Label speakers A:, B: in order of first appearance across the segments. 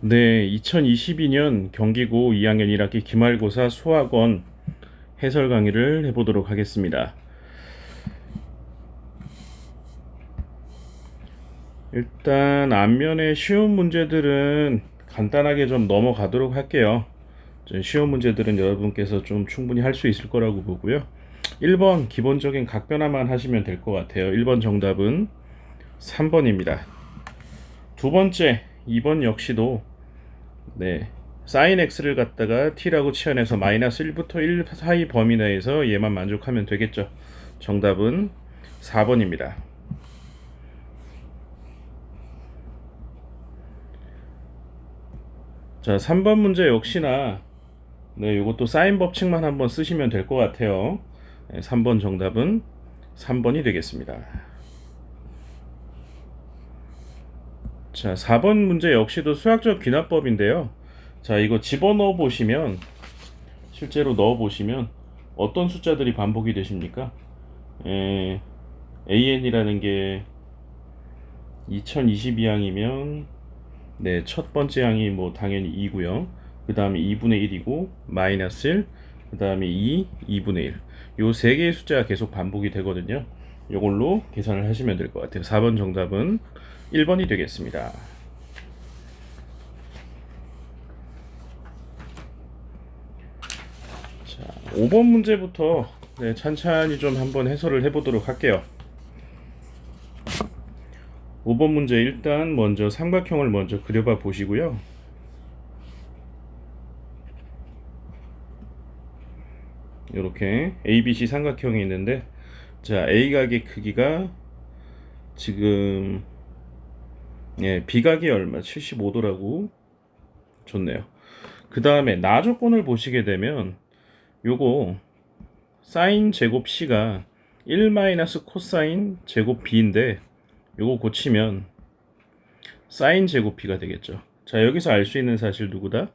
A: 네, 2022년 경기고 2학년 1학기 기말고사 수학원 해설 강의를 해보도록 하겠습니다. 일단 앞면에 쉬운 문제들은 간단하게 좀 넘어가도록 할게요. 쉬운 문제들은 여러분께서 좀 충분히 할 수 있을 거라고 보고요. 1번 기본적인 각변화만 하시면 될 것 같아요. 1번 정답은 3번입니다. 두 번째, 2번 역시도 사인 x를 갖다가 t라고 치환해서 마이너스 1부터 1 사이 범위 내에서 얘만 만족하면 되겠죠. 정답은 4번입니다. 자, 3번 문제 역시나 요것도 사인 법칙만 한번 쓰시면 될 것 같아요. 3번 정답은 3번이 되겠습니다. 자, 4번 문제 역시도 수학적 귀납법인데요. 자, 이거 집어넣어 보시면, 실제로 넣어 보시면 어떤 숫자들이 반복이 되십니까? AN이라는 게 2022항이면 첫 번째 항이 뭐 당연히 2고요. 그 다음에 2분의 1이고 마이너스 1, 그 다음에 2, 2분의 1. 요 세 개의 숫자가 계속 반복이 되거든요. 요걸로 계산을 하시면 될 것 같아요. 4번 정답은 1번이 되겠습니다. 자, 5번 문제부터 찬찬히 좀 한번 해설을 해보도록 할게요. 5번 문제 일단 먼저 삼각형을 먼저 그려봐 보시고요. 이렇게 ABC 삼각형이 있는데, 자, A각의 크기가 지금 B각이 얼마? 75도라고 줬네요. 그 다음에 나 조건을 보시게 되면 요거 사인 제곱 C가 1 마이너스 코사인 제곱 B인데 요거 고치면 사인 제곱 B가 되겠죠. 자, 여기서 알 수 있는 사실 누구다?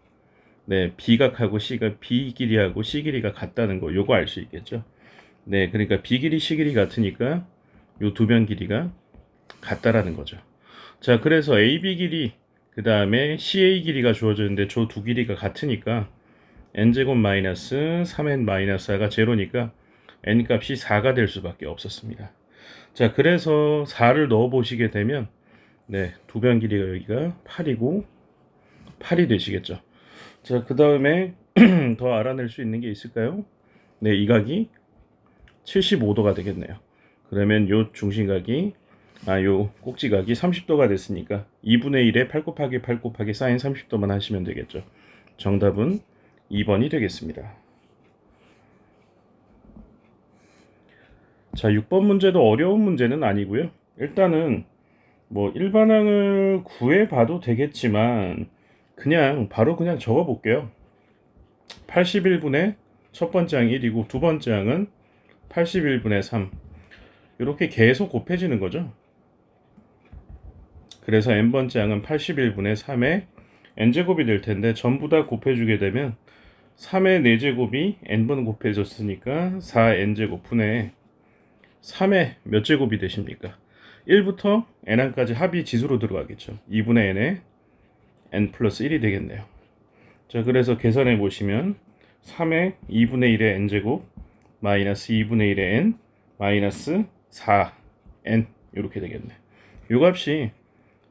A: B각하고 C가 B 길이하고 C 길이가 같다는 거, 요거 알 수 있겠죠. 그러니까 B 길이 C 길이 같으니까 요 두 변 길이가 같다라는 거죠. 자, 그래서 AB 길이 그 다음에 CA 길이가 주어졌는데 저 두 길이가 같으니까 n제곱 마이너스 3n 마이너스 4가 제로니까 n 값이 4가 될 수밖에 없었습니다. 자, 그래서 4를 넣어 보시게 되면 두 변 길이가 여기가 8이고 8이 되시겠죠. 자, 그 다음에 더 알아낼 수 있는 게 있을까요? 이 각이 75도가 되겠네요. 그러면 요 중심각이 요 꼭지각이 30도가 됐으니까 2분의 1에 8 곱하기 8 곱하기 사인 30도만 하시면 되겠죠. 정답은 2번이 되겠습니다. 자, 6번 문제도 어려운 문제는 아니고요. 일단은 뭐 일반항을 구해봐도 되겠지만 그냥 바로 그냥 적어 볼게요. 81분의 첫 번째 항 1이고 두 번째 항은 81분의 3. 이렇게 계속 곱해지는 거죠. 그래서 n번째 항은 81분의 3의 n제곱이 될 텐데 전부 다 곱해주게 되면 3의 4제곱이 n번 곱해졌으니까 4n제곱 분의 3의 몇 제곱이 되십니까? 1부터 n항까지 합이 지수로 들어가겠죠. 2분의 n에 n 플러스 1이 되겠네요. 자, 그래서 계산해 보시면 3의 2분의 1의 n제곱 마이너스 2분의 1의 n 마이너스 4n 이렇게 되겠네. 요 값이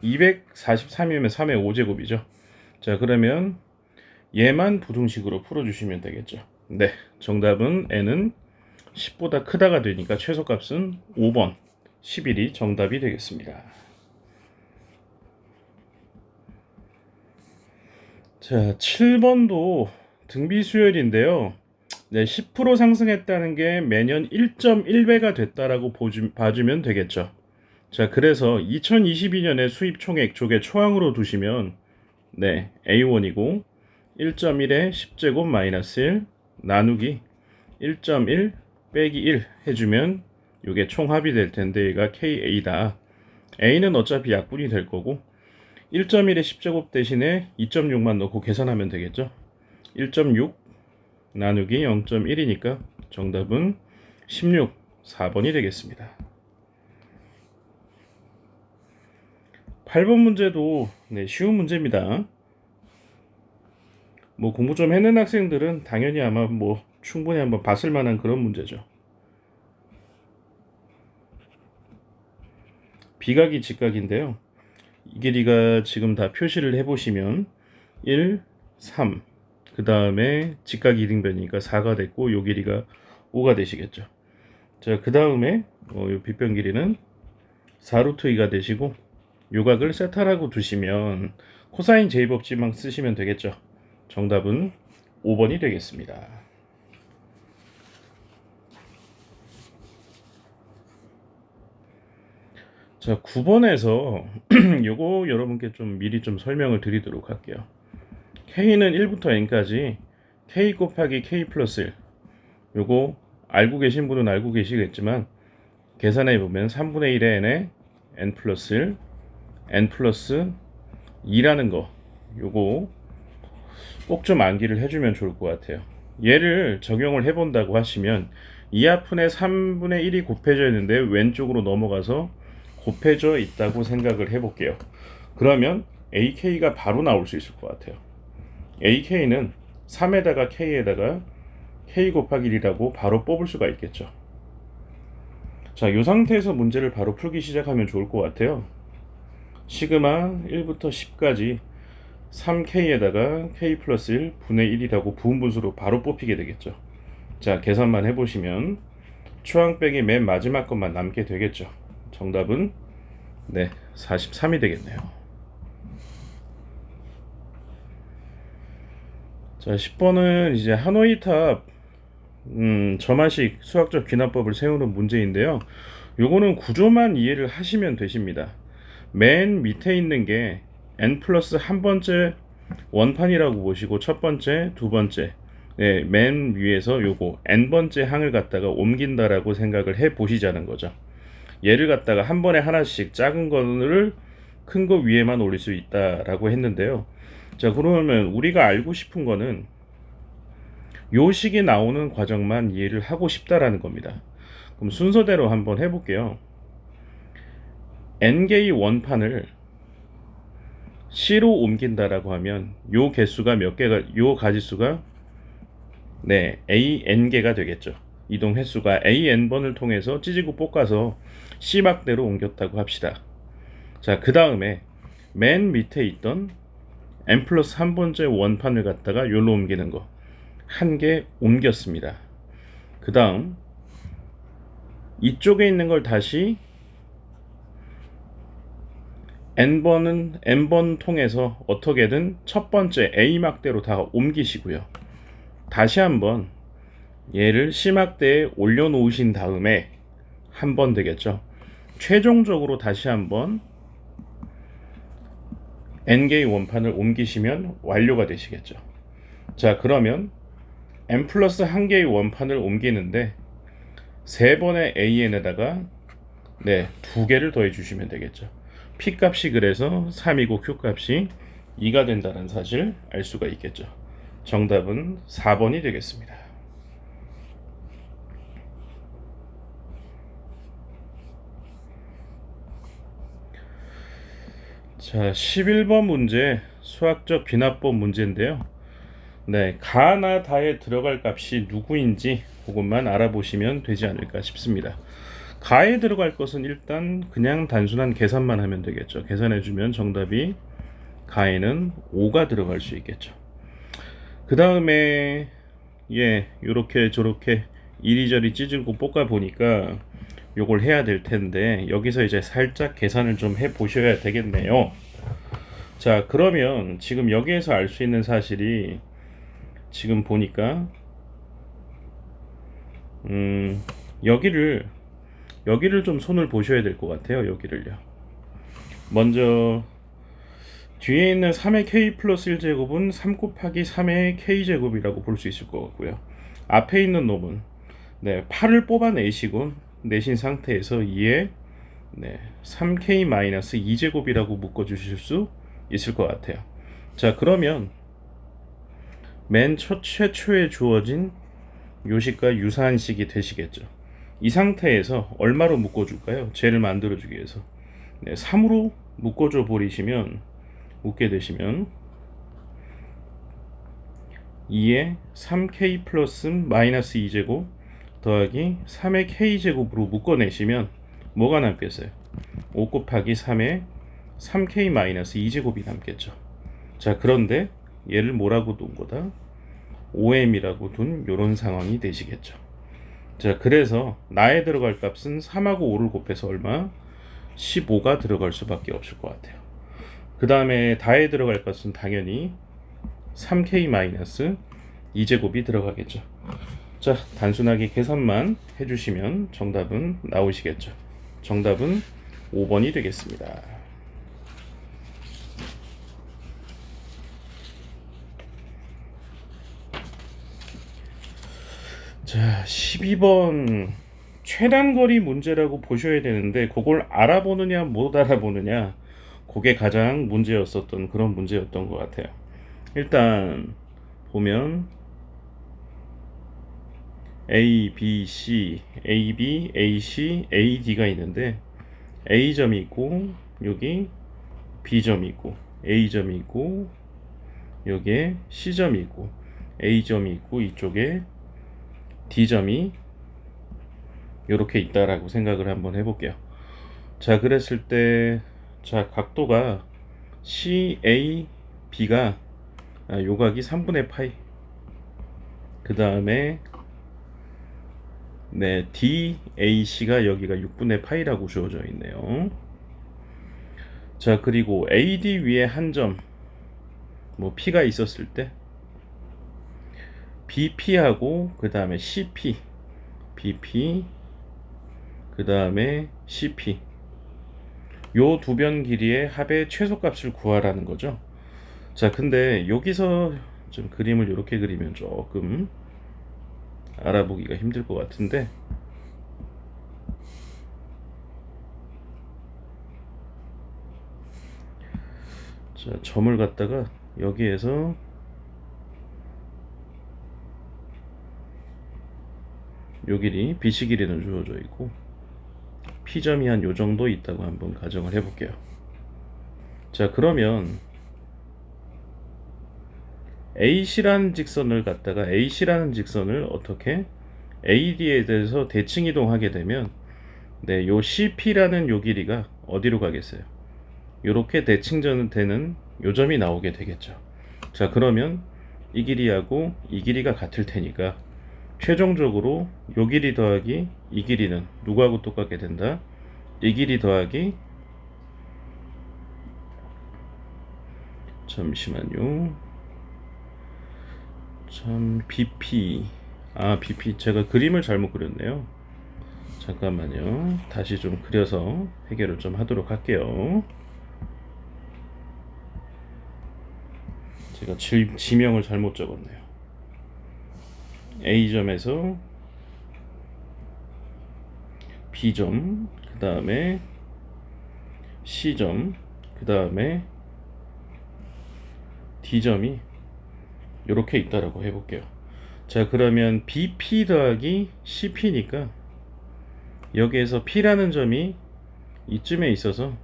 A: 243이면 3의 5제곱이죠. 자, 그러면 얘만 부등식으로 풀어주시면 되겠죠. 정답은 n은 10보다 크다가 되니까 최소값은 5번 11이 정답이 되겠습니다. 자, 7번도 등비 수열인데요. 10% 상승했다는 게 매년 1.1배가 됐다라고 봐주면 되겠죠. 자, 그래서 2022년에 수입 총액 쪽에 초항으로 두시면 A1이고 1.1에 10제곱 마이너스 1 나누기 1.1 빼기 1 해주면 이게 총합이 될 텐데 얘가 KA다. A는 어차피 약분이 될 거고 1.1에 10제곱 대신에 2.6만 넣고 계산하면 되겠죠. 1.6 나누기 0.1이니까 정답은 16, 4번이 되겠습니다. 8번 문제도 쉬운 문제입니다. 뭐 공부 좀 했는 학생들은 당연히 아마 뭐 충분히 한번 봤을 만한 그런 문제죠. 비각이 직각인데요. 이 길이가 지금 다 표시를 해보시면 1, 3, 그 다음에 직각 이등변이니까 4가 됐고 요 길이가 5가 되시겠죠. 자, 그 다음에 요 빗변 길이는 4루트 2가 되시고 요각을 세타라고 두시면 코사인 제이법칙만 쓰시면 되겠죠. 정답은 5번이 되겠습니다. 자, 9번에서 요거 여러분께 좀 미리 좀 설명을 드리도록 할게요. K는 1부터 N까지 K 곱하기 K 플러스 1. 요거 알고 계신 분은 알고 계시겠지만 계산해 보면 3분의 1의 N에 N 플러스 1, N 플러스 2라는 거 요거 꼭 좀 암기를 해주면 좋을 것 같아요. 얘를 적용을 해본다고 하시면 이 앞분의 3분의 1이 곱해져 있는데 왼쪽으로 넘어가서 곱해져 있다고 생각을 해볼게요. 그러면 AK가 바로 나올 수 있을 것 같아요. AK는 3에다가 K에다가 K 곱하기 1이라고 바로 뽑을 수가 있겠죠. 자, 이 상태에서 문제를 바로 풀기 시작하면 좋을 것 같아요. 시그마 1부터 10까지 3K에다가 K 플러스 1 분의 1이라고 부분분수로 바로 뽑히게 되겠죠. 자, 계산만 해보시면 초항 빼기 맨 마지막 것만 남게 되겠죠. 정답은 43이 되겠네요. 자, 10번은 이제 하노이 탑 점화식 수학적 귀납법을 세우는 문제인데요. 요거는 구조만 이해를 하시면 되십니다. 맨 밑에 있는 게 n 플러스 한 번째 원판이라고 보시고 첫 번째, 두 번째 맨 위에서 요거 n번째 항을 갖다가 옮긴다라고 생각을 해 보시자는 거죠. 얘를 갖다가 한 번에 하나씩 작은 거를 큰 거 위에만 올릴 수 있다라고 했는데요. 자, 그러면 우리가 알고 싶은 거는 요 식이 나오는 과정만 이해를 하고 싶다라는 겁니다. 그럼 순서대로 한번 해볼게요. n개의 원판을 C로 옮긴다라고 하면 요 개수가 몇 개가, 요 가지수가 AN개가 되겠죠. 이동 횟수가 AN번을 통해서 찢고 볶아서 C막대로 옮겼다고 합시다. 자, 그 다음에 맨 밑에 있던 N 플러스 한 번째 원판을 갖다가 요로 옮기는 거 한 개 옮겼습니다. 그 다음 이쪽에 있는 걸 다시 N번 통해서 어떻게든 첫 번째 A막대로 다 옮기시고요. 다시 한번 얘를 C막대에 올려놓으신 다음에 한 번 되겠죠. 최종적으로 다시 한번 N개의 원판을 옮기시면 완료가 되시겠죠. 자, 그러면 N 플러스 한 개의 원판을 옮기는데 세 번의 AN에다가 두 개를 더해 주시면 되겠죠. P 값이 그래서 3이고 Q 값이 2가 된다는 사실 알 수가 있겠죠. 정답은 4번이 되겠습니다. 자, 11번 문제 수학적 귀납법 문제인데요. 가나 다에 들어갈 값이 누구인지 그것만 알아보시면 되지 않을까 싶습니다. 가에 들어갈 것은 일단 그냥 단순한 계산만 하면 되겠죠. 계산해주면 정답이 가에는 5가 들어갈 수 있겠죠. 그 다음에 요렇게 저렇게 이리저리 찢고 볶아 보니까 요걸 해야 될 텐데 여기서 이제 살짝 계산을 좀 해 보셔야 되겠네요. 자, 그러면 지금 여기에서 알 수 있는 사실이 지금 보니까 여기를 좀 손을 보셔야 될 것 같아요. 여기를요. 먼저 뒤에 있는 3의 k 플러스 1제곱은 3 곱하기 3의 k제곱이라고 볼 수 있을 것 같고요. 앞에 있는 놈은 8을 뽑아내시고 내신 상태에서 2에 3k-2제곱이라고 묶어주실 수 있을 것 같아요. 자, 그러면 맨 최초에 주어진 요식과 유사한 식이 되시겠죠. 이 상태에서 얼마로 묶어줄까요? 쟤를 만들어주기 위해서 3으로 묶어줘 버리시면 묶게 되시면 2에 3k 플러스 마이너스 2제곱 더하기 3의 k제곱으로 묶어내시면 뭐가 남겠어요? 5 곱하기 3에 3k 마이너스 2제곱이 남겠죠. 자, 그런데 얘를 뭐라고 둔 거다? 5m이라고 둔 요런 상황이 되시겠죠. 자, 그래서 나에 들어갈 값은 3하고 5를 곱해서 얼마? 15가 들어갈 수밖에 없을 것 같아요. 그 다음에 다에 들어갈 값은 당연히 3k 마이너스 2제곱이 들어가겠죠. 자, 단순하게 계산만 해주시면 정답은 나오시겠죠. 정답은 5번이 되겠습니다. 자, 12번 최단거리 문제라고 보셔야 되는데 그걸 알아보느냐 못 알아보느냐, 그게 가장 문제였었던 그런 문제였던 것 같아요. 일단 보면 A, B, C, A, B, A, C, A, D가 있는데 A점이 있고 여기 B점이 있고 A점이 있고 여기에 C점이 있고 A점이 있고 이쪽에 D점이 이렇게 있다라고 생각을 한번 해볼게요. 자, 그랬을 때 자, 각도가 CAB가 요각이 3분의 파이, 그 다음에 네, DAC가 여기가 6분의 파이라고 주어져 있네요. 자, 그리고 AD 위에 한 점, 뭐 P가 있었을 때 BP하고 그 다음에 CP, BP, 그 다음에 CP, 요 두 변 길이의 합의 최소값을 구하라는 거죠. 자, 근데 여기서 좀 그림을 이렇게 그리면 조금 알아보기가 힘들 것 같은데, 자, 점을 갖다가 여기에서 요 길이 BC 길이는 주어져 있고 P점이 한 요 정도 있다고 한번 가정을 해볼게요. 자, 그러면 AC라는 직선을 갖다가 AC라는 직선을 어떻게 AD에 대해서 대칭 이동하게 되면 네, 요 CP라는 요 길이가 어디로 가겠어요? 요렇게 대칭전 되는 요 점이 나오게 되겠죠. 자, 그러면 이 길이하고 이 길이가 같을 테니까 최종적으로 요 길이 더하기 이 길이는 누구하고 똑같게 된다? 이 길이 더하기, 잠시만요. 참, BP. BP 제가 그림을 잘못 그렸네요. 잠깐만요. 다시 좀 그려서 해결을 좀 하도록 할게요. 제가 지명을 잘못 적었네요. A점에서 B점, 그 다음에 C점, 그 다음에 D점이 이렇게 있다라고 해볼게요. 자, 그러면 BP 더하기 CP니까 여기에서 P라는 점이 이쯤에 있어서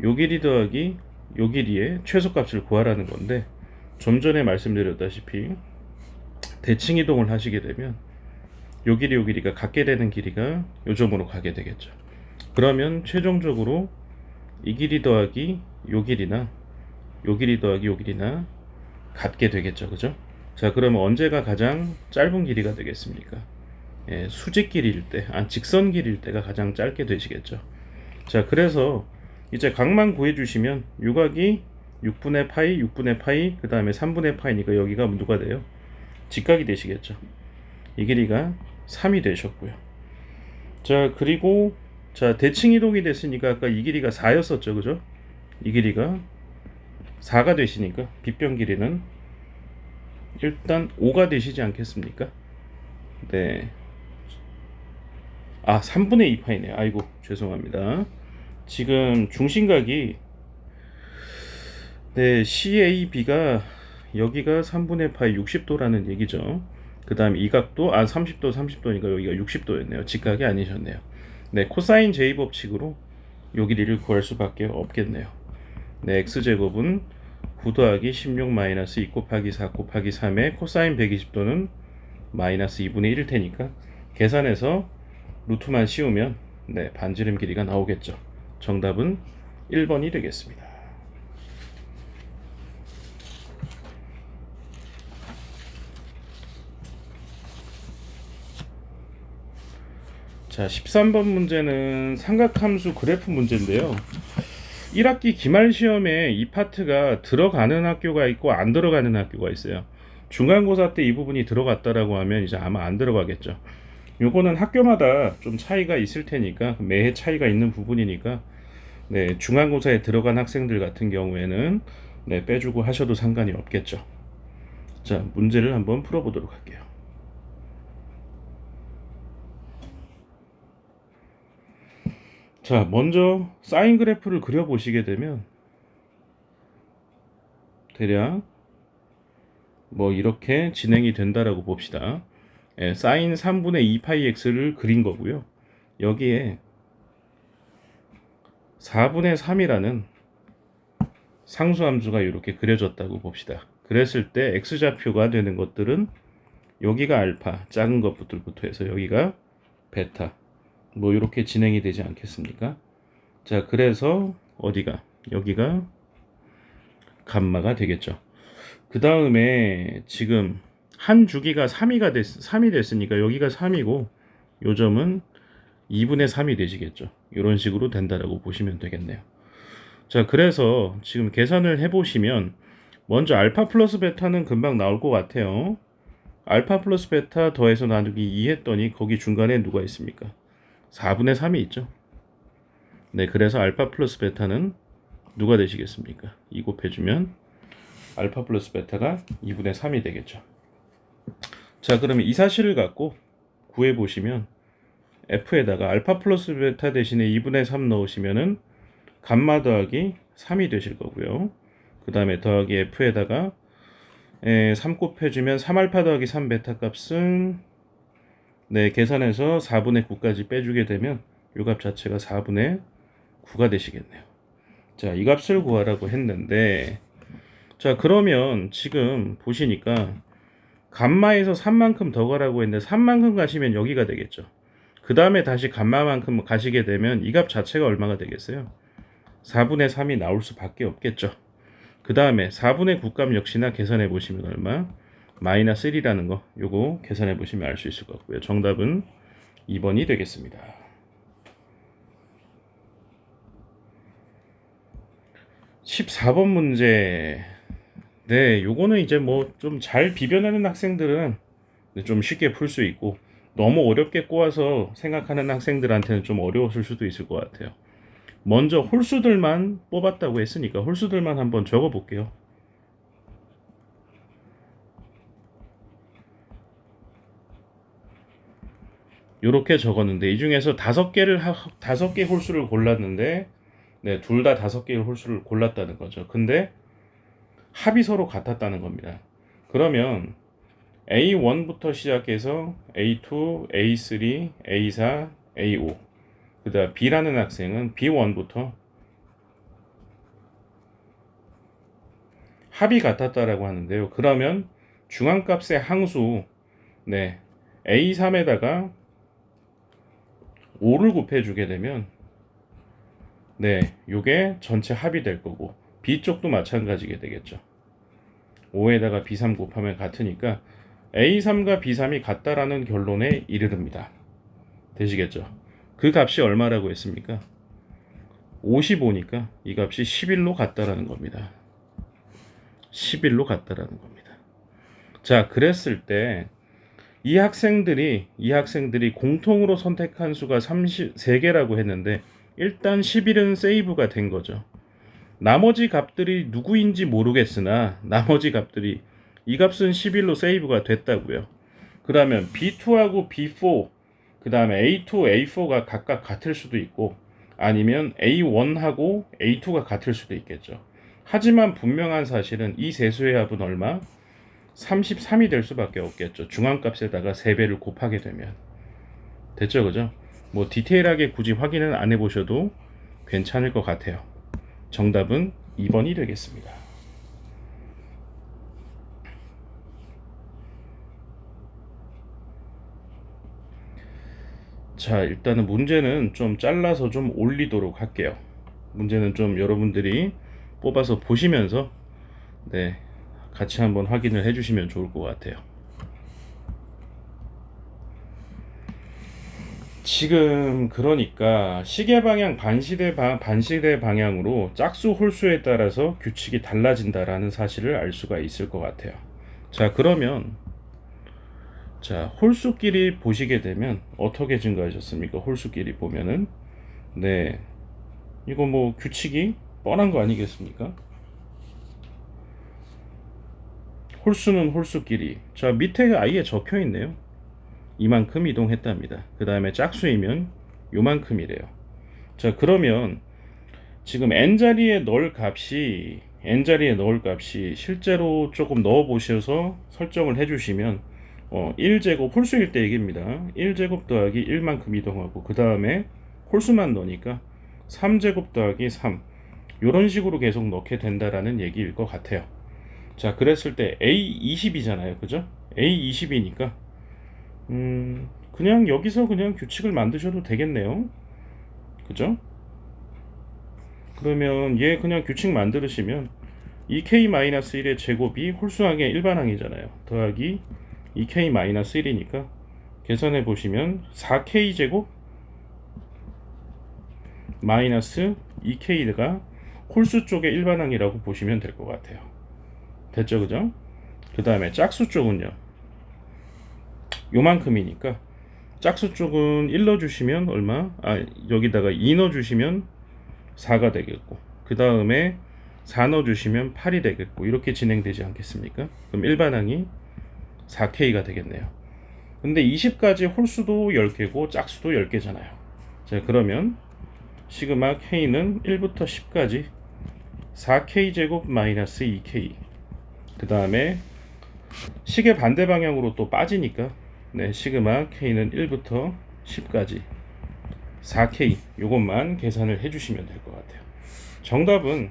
A: 요 길이 더하기 요 길이의 최소값을 구하라는 건데, 좀 전에 말씀드렸다시피 대칭 이동을 하시게 되면 요 길이 요 길이가 같게 되는 길이가 요 점으로 가게 되겠죠. 그러면 최종적으로 이 길이 더하기 요 길이나 요 길이 더하기 요 길이나 같게 되겠죠. 그죠? 자, 그러면 언제가 가장 짧은 길이가 되겠습니까? 예, 수직 길이일 때, 직선 길이일 때가 가장 짧게 되시겠죠. 자, 그래서 이제 각만 구해주시면 요각이 6분의 파이, 6분의 파이, 그 다음에 3분의 파이니까 여기가 누가 돼요? 직각이 되시겠죠. 이 길이가 3이 되셨고요. 자, 그리고 자, 대칭 이동이 됐으니까 아까 이 길이가 4였었죠. 그죠? 이 길이가 4가 되시니까 빗변 길이는 일단 5가 되시지 않겠습니까? 네. 3분의 2 파이네요. 아이고, 죄송합니다. 지금 중심각이 네, CAB가 여기가 3분의 파이 60도라는 얘기죠. 그 다음 이 각도 30도 30도니까 여기가 60도였네요. 직각이 아니셨네요. 네, 코사인 J 법칙으로 요 길이를 구할 수밖에 없겠네요. 네, x제곱은 9 더하기 16 마이너스 2 곱하기 4 곱하기 3의 코사인 120도는 마이너스 2분의 1일 테니까 계산해서 루트만 씌우면 네, 반지름 길이가 나오겠죠. 정답은 1번이 되겠습니다. 자, 13번 문제는 삼각함수 그래프 문제인데요. 1학기 기말 시험에 이 파트가 들어가는 학교가 있고 안 들어가는 학교가 있어요. 중간고사 때 이 부분이 들어갔다라고 하면 이제 아마 안 들어가겠죠. 요거는 학교마다 좀 차이가 있을 테니까 매해 차이가 있는 부분이니까 네, 중간고사에 들어간 학생들 같은 경우에는 네, 빼주고 하셔도 상관이 없겠죠. 자, 문제를 한번 풀어보도록 할게요. 자, 먼저 사인 그래프를 그려보시게 되면 대략 뭐 이렇게 진행이 된다라고 봅시다. 예, 사인 3분의 2 파이 x를 그린 거고요. 여기에 4분의 3이라는 상수함수가 이렇게 그려졌다고 봅시다. 그랬을 때 x좌표가 되는 것들은 여기가 알파, 작은 것부터 해서 여기가 베타, 뭐 이렇게 진행이 되지 않겠습니까? 자, 그래서 어디가? 여기가 감마가 되겠죠. 그 다음에 지금 한 주기가 3이 됐으니까 여기가 3이고 요 점은 2분의 3이 되시겠죠. 이런 식으로 된다라고 보시면 되겠네요. 자, 그래서 지금 계산을 해보시면 먼저 알파 플러스 베타는 금방 나올 것 같아요. 알파 플러스 베타 더해서 나누기 2 했더니 거기 중간에 누가 있습니까? 4분의 3이 있죠. 네, 그래서 알파 플러스 베타는 누가 되시겠습니까? 2 곱해주면 알파 플러스 베타가 2분의 3이 되겠죠. 자, 그러면 이 사실을 갖고 구해보시면 f에다가 알파 플러스 베타 대신에 2분의 3 넣으시면은 감마 더하기 3이 되실 거고요. 그 다음에 더하기 f에다가 3 곱해주면 3알파 더하기 3베타 값은 네, 계산해서 4분의 9까지 빼주게 되면 이 값 자체가 4분의 9가 되시겠네요. 자, 이 값을 구하라고 했는데 자, 그러면 지금 보시니까 감마에서 3만큼 더 가라고 했는데 3만큼 가시면 여기가 되겠죠. 그 다음에 다시 감마만큼 가시게 되면 이 값 자체가 얼마가 되겠어요? 4분의 3이 나올 수밖에 없겠죠. 그 다음에 4분의 9값 역시나 계산해 보시면 얼마? 마이너스 1이라는 거 요거 계산해 보시면 알 수 있을 것 같고요. 정답은 2번이 되겠습니다. 14번 문제. 네, 요거는 이제 뭐 좀 잘 비벼내는 학생들은 좀 쉽게 풀 수 있고 너무 어렵게 꼬아서 생각하는 학생들한테는 좀 어려웠을 수도 있을 것 같아요. 먼저 홀수들만 뽑았다고 했으니까 홀수들만 한번 적어 볼게요. 요렇게 적었는데 이 중에서 5개 홀수를 골랐는데 네, 둘 다 5개의 홀수를 골랐다는 거죠. 근데 합이 서로 같았다는 겁니다. 그러면 A1부터 시작해서 A2, A3, A4, A5 그다음 B라는 학생은 B1부터 합이 같았다라고 하는데요. 그러면 중앙값의 항수 네, A3에다가 5를 곱해주게 되면 네, 요게 전체 합이 될 거고 B쪽도 마찬가지게 되겠죠. 5에다가 B3 곱하면 같으니까 A3과 B3이 같다라는 결론에 이르릅니다. 되시겠죠? 그 값이 얼마라고 했습니까? 55니까 이 값이 11로 같다라는 겁니다. 11로 같다라는 겁니다. 자, 그랬을 때 이 학생들이 공통으로 선택한 수가 33개라고 했는데 일단 11은 세이브가 된 거죠. 나머지 값들이 누구인지 모르겠으나 나머지 값들이 이 값은 11로 세이브가 됐다고요. 그러면 B2하고 B4 그 다음에 A2, A4가 각각 같을 수도 있고 아니면 A1하고 A2가 같을 수도 있겠죠. 하지만 분명한 사실은 이 세 수의 합은 얼마? 33이 될 수밖에 없겠죠. 중앙값에다가 3배를 곱하게 되면. 됐죠, 그죠? 뭐 디테일하게 굳이 확인은 안 해보셔도 괜찮을 것 같아요. 정답은 2번이 되겠습니다. 자, 일단은 문제는 좀 잘라서 좀 올리도록 할게요. 문제는 좀 여러분들이 뽑아서 보시면서 네, 같이 한번 확인을 해주시면 좋을 것 같아요. 지금 그러니까 시계 방향 반시계 방향으로 짝수 홀수에 따라서 규칙이 달라진다라는 사실을 알 수가 있을 것 같아요. 자, 그러면 자, 홀수끼리 보시게 되면 어떻게 증가하셨습니까? 홀수끼리 보면은 네, 이거 뭐 규칙이 뻔한 거 아니겠습니까? 홀수는 홀수끼리. 자, 밑에 아예 적혀 있네요. 이만큼 이동했답니다. 그 다음에 짝수이면 요만큼이래요. 자, 그러면 지금 n자리에 넣을 값이 실제로 조금 넣어 보셔서 설정을 해 주시면 1제곱 홀수일 때 얘기입니다. 1제곱 더하기 1만큼 이동하고 그 다음에 홀수만 넣으니까 3제곱 더하기 3 이런 식으로 계속 넣게 된다라는 얘기일 것 같아요. 자, 그랬을 때 A20이잖아요. 그죠? A20이니까 그냥 여기서 그냥 규칙을 만드셔도 되겠네요. 그죠? 그러면 얘 그냥 규칙 만들으시면 2k-1의 제곱이 홀수항의 일반항이잖아요. 더하기 2k-1이니까 계산해 보시면 4k 제곱 마이너스 2k가 홀수 쪽의 일반항이라고 보시면 될 것 같아요. 됐죠, 그죠? 그 다음에 짝수 쪽은요. 요만큼이니까 짝수 쪽은 1 넣어주시면 얼마? 여기다가 2 넣어주시면 4가 되겠고 그 다음에 4 넣어주시면 8이 되겠고 이렇게 진행되지 않겠습니까? 그럼 일반항이 4K가 되겠네요. 근데 20까지 홀수도 10개고 짝수도 10개잖아요. 자, 그러면 시그마 K는 1부터 10까지 4K 제곱 마이너스 2K 그 다음에 시계 반대 방향으로 또 빠지니까 네, 시그마 K는 1부터 10까지 4K 요것만 계산을 해주시면 될 것 같아요. 정답은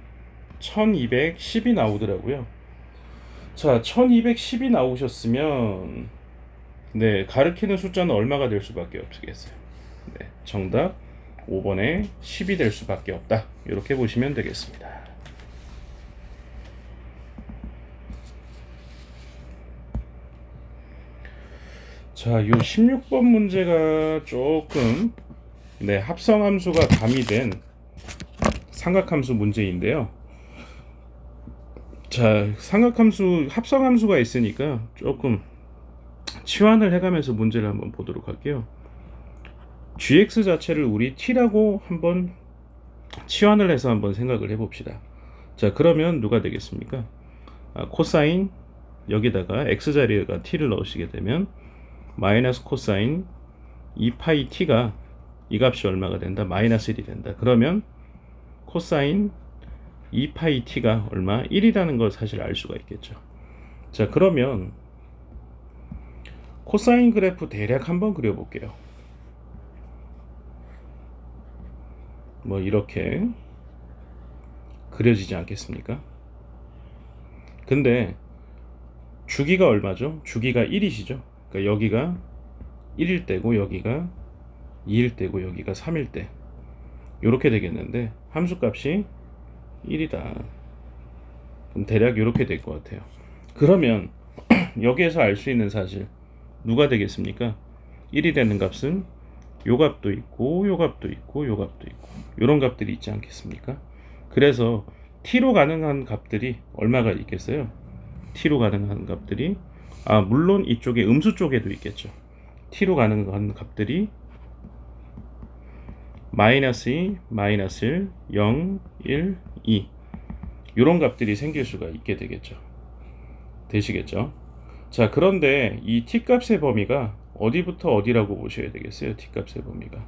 A: 1210이 나오더라고요. 자, 1210이 나오셨으면 네, 가르치는 숫자는 얼마가 될 수밖에 없겠어요. 네, 정답 5번에 10이 될 수밖에 없다. 이렇게 보시면 되겠습니다. 자, 요 16번 문제가 조금 네, 합성함수가 가미된 삼각함수 문제인데요. 자, 합성함수가 있으니까 조금 치환을 해가면서 문제를 한번 보도록 할게요. gx 자체를 우리 t라고 한번 치환을 해서 한번 생각을 해봅시다. 자, 그러면 누가 되겠습니까? 코사인 여기다가 x 자리에가 t를 넣으시게 되면 마이너스 코사인 2파이 t가 이 값이 얼마가 된다? 마이너스 1이 된다. 그러면 코사인 2파이 t가 얼마? 1이라는 걸 사실 알 수가 있겠죠. 자, 그러면 코사인 그래프 대략 한번 그려볼게요. 뭐 이렇게 그려지지 않겠습니까? 근데 주기가 얼마죠? 주기가 1이시죠? 그러니까 여기가 1일 때고 여기가 2일 때고 여기가 3일 때 이렇게 되겠는데 함수값이 1이다. 그럼 대략 이렇게 될 것 같아요. 그러면 여기에서 알 수 있는 사실 누가 되겠습니까? 1이 되는 값은 요 값도 있고 요 값도 있고 요 값도 있고 이런 값들이 있지 않겠습니까? 그래서 t로 가능한 값들이 얼마가 있겠어요? t로 가능한 값들이 물론 이쪽에 음수 쪽에도 있겠죠. t로 가능한 값들이 마이너스 2, 마이너스 1, 0, 1, 2 이런 값들이 생길 수가 있게 되겠죠. 되시겠죠? 자, 그런데 이 t값의 범위가 어디부터 어디라고 보셔야 되겠어요? t값의 범위가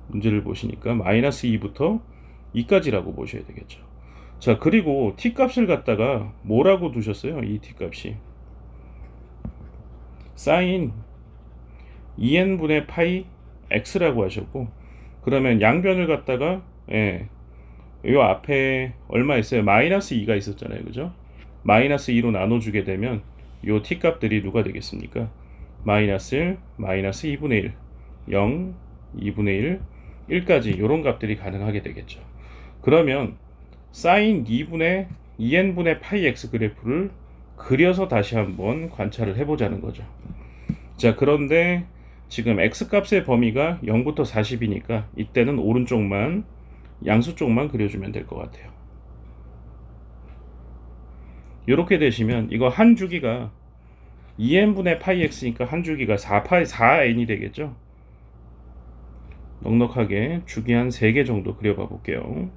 A: 문제를 보시니까 마이너스 2부터 2까지라고 보셔야 되겠죠. 자, 그리고 t값을 갖다가 뭐라고 두셨어요? 이 t값이 사인 2n분의 파이 x라고 하셨고 그러면 양변을 갖다가 요 앞에 얼마 있어요? 마이너스 2가 있었잖아요. 그죠? 마이너스 2로 나눠주게 되면 요 t값들이 누가 되겠습니까? 마이너스 1, 마이너스 2분의 1, 0, 2분의 1, 1까지 이런 값들이 가능하게 되겠죠. 그러면 사인 2분의 2n분의 파이 x 그래프를 그려서 다시 한번 관찰을 해보자는 거죠. 자, 그런데 지금 x값의 범위가 0부터 40이니까 이때는 오른쪽만 양수 쪽만 그려주면 될 것 같아요. 이렇게 되시면 이거 한 주기가 2n분의 파이 x니까 한 주기가 4n이 되겠죠. 넉넉하게 주기 한 3개 정도 그려봐 볼게요.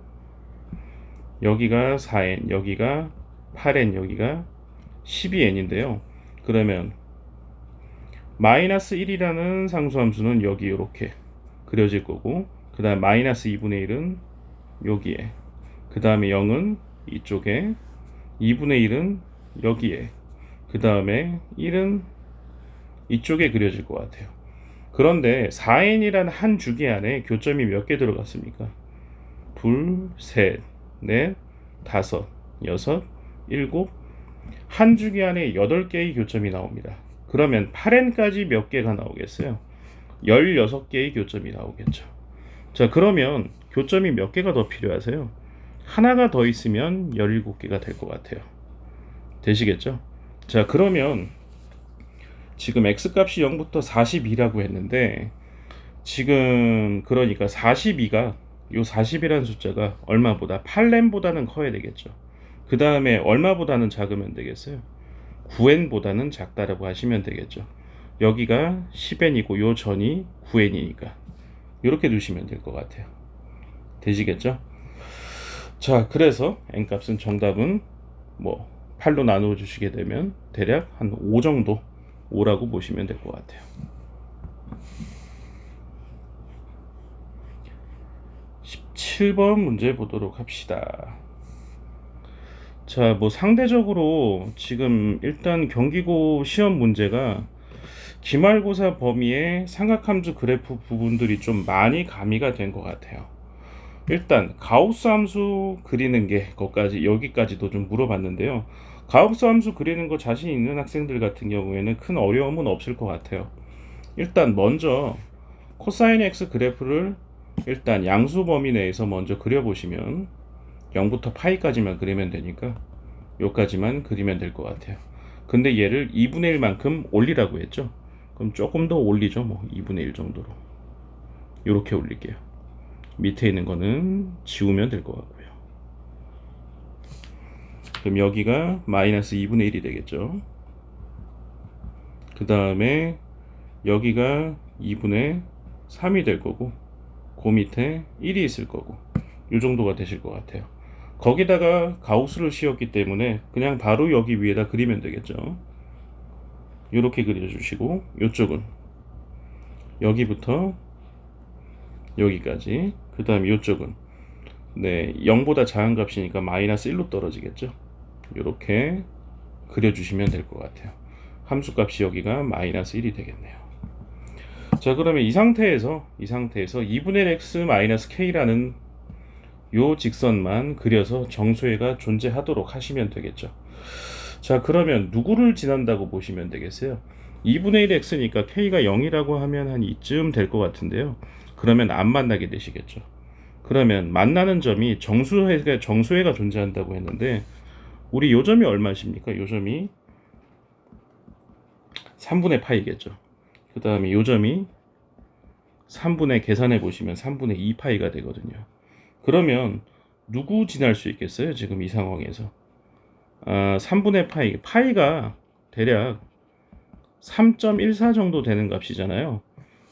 A: 여기가 4n, 여기가 8n, 여기가 12n인데요. 그러면 마이너스 1이라는 상수함수는 여기 이렇게 그려질 거고, 그 다음 마이너스 2분의 1은 여기에, 그 다음에 0은 이쪽에, 2분의 1은 여기에, 그 다음에 1은 이쪽에 그려질 것 같아요. 그런데 4n이라는 한 주기 안에 교점이 몇 개 들어갔습니까? 둘, 셋, 넷, 다섯, 여섯, 일곱, 한 주기 안에 8개의 교점이 나옵니다. 그러면 8n까지 몇 개가 나오겠어요? 16개의 교점이 나오겠죠. 자, 그러면 교점이 몇 개가 더 필요하세요? 하나가 더 있으면 17개가 될 것 같아요. 되시겠죠? 자, 그러면 지금 x값이 0부터 42라고 했는데, 지금 그러니까 42가 요 40이라는 숫자가 얼마보다 8n보다는 커야 되겠죠. 그 다음에 얼마보다는 작으면 되겠어요? 9n보다는 작다라고 하시면 되겠죠. 여기가 10n이고 요 전이 9n이니까 이렇게 두시면 될 것 같아요. 되시겠죠? 자, 그래서 n값은 정답은 뭐 8로 나누어 주시게 되면 대략 한 5 정도, 5라고 보시면 될 것 같아요. 17번 문제 보도록 합시다. 자, 뭐 상대적으로 지금 일단 경기고 시험 문제가 기말고사 범위의 삼각함수 그래프 부분들이 좀 많이 가미가 된 것 같아요. 일단 가우스 함수 그리는 게 거기까지 여기까지도 좀 물어봤는데요. 가우스 함수 그리는 거 자신 있는 학생들 같은 경우에는 큰 어려움은 없을 것 같아요. 일단 먼저 코사인 x 그래프를 일단 양수 범위 내에서 먼저 그려보시면 0부터 파이까지만 그리면 되니까 요까지만 그리면 될 것 같아요. 근데 얘를 2분의 1만큼 올리라고 했죠. 그럼 조금 더 올리죠. 뭐 2분의 1 정도로 요렇게 올릴게요. 밑에 있는 거는 지우면 될 것 같고요. 그럼 여기가 마이너스 2분의 1이 되겠죠. 그 다음에 여기가 2분의 3이 될 거고, 그 밑에 1이 있을 거고, 요 정도가 되실 것 같아요. 거기다가 가우스를 씌웠기 때문에 그냥 바로 여기 위에다 그리면 되겠죠. 이렇게 그려주시고, 요쪽은 여기부터 여기까지, 그 다음에 요쪽은 0보다 작은 값이니까 마이너스 1로 떨어지겠죠. 이렇게 그려주시면 될 것 같아요. 함수값이 여기가 마이너스 1이 되겠네요. 자, 그러면 이 상태에서 2분의 1 x 마이너스 k라는 요 직선만 그려서 정수해가 존재하도록 하시면 되겠죠. 자, 그러면 누구를 지난다고 보시면 되겠어요? 2분의 1 x니까 k가 0이라고 하면 한 이쯤 될 것 같은데요. 그러면 안 만나게 되시겠죠. 그러면 만나는 점이 정수해가 존재한다고 했는데, 우리 요 점이 얼마십니까? 요 점이 3분의 파이겠죠. 그 다음에 요 점이 3분의 계산해 보시면 3분의 2 파이가 되거든요. 그러면 누구 지날 수 있겠어요? 지금 이 상황에서 3분의 파이가 대략 3.14 정도 되는 값이잖아요.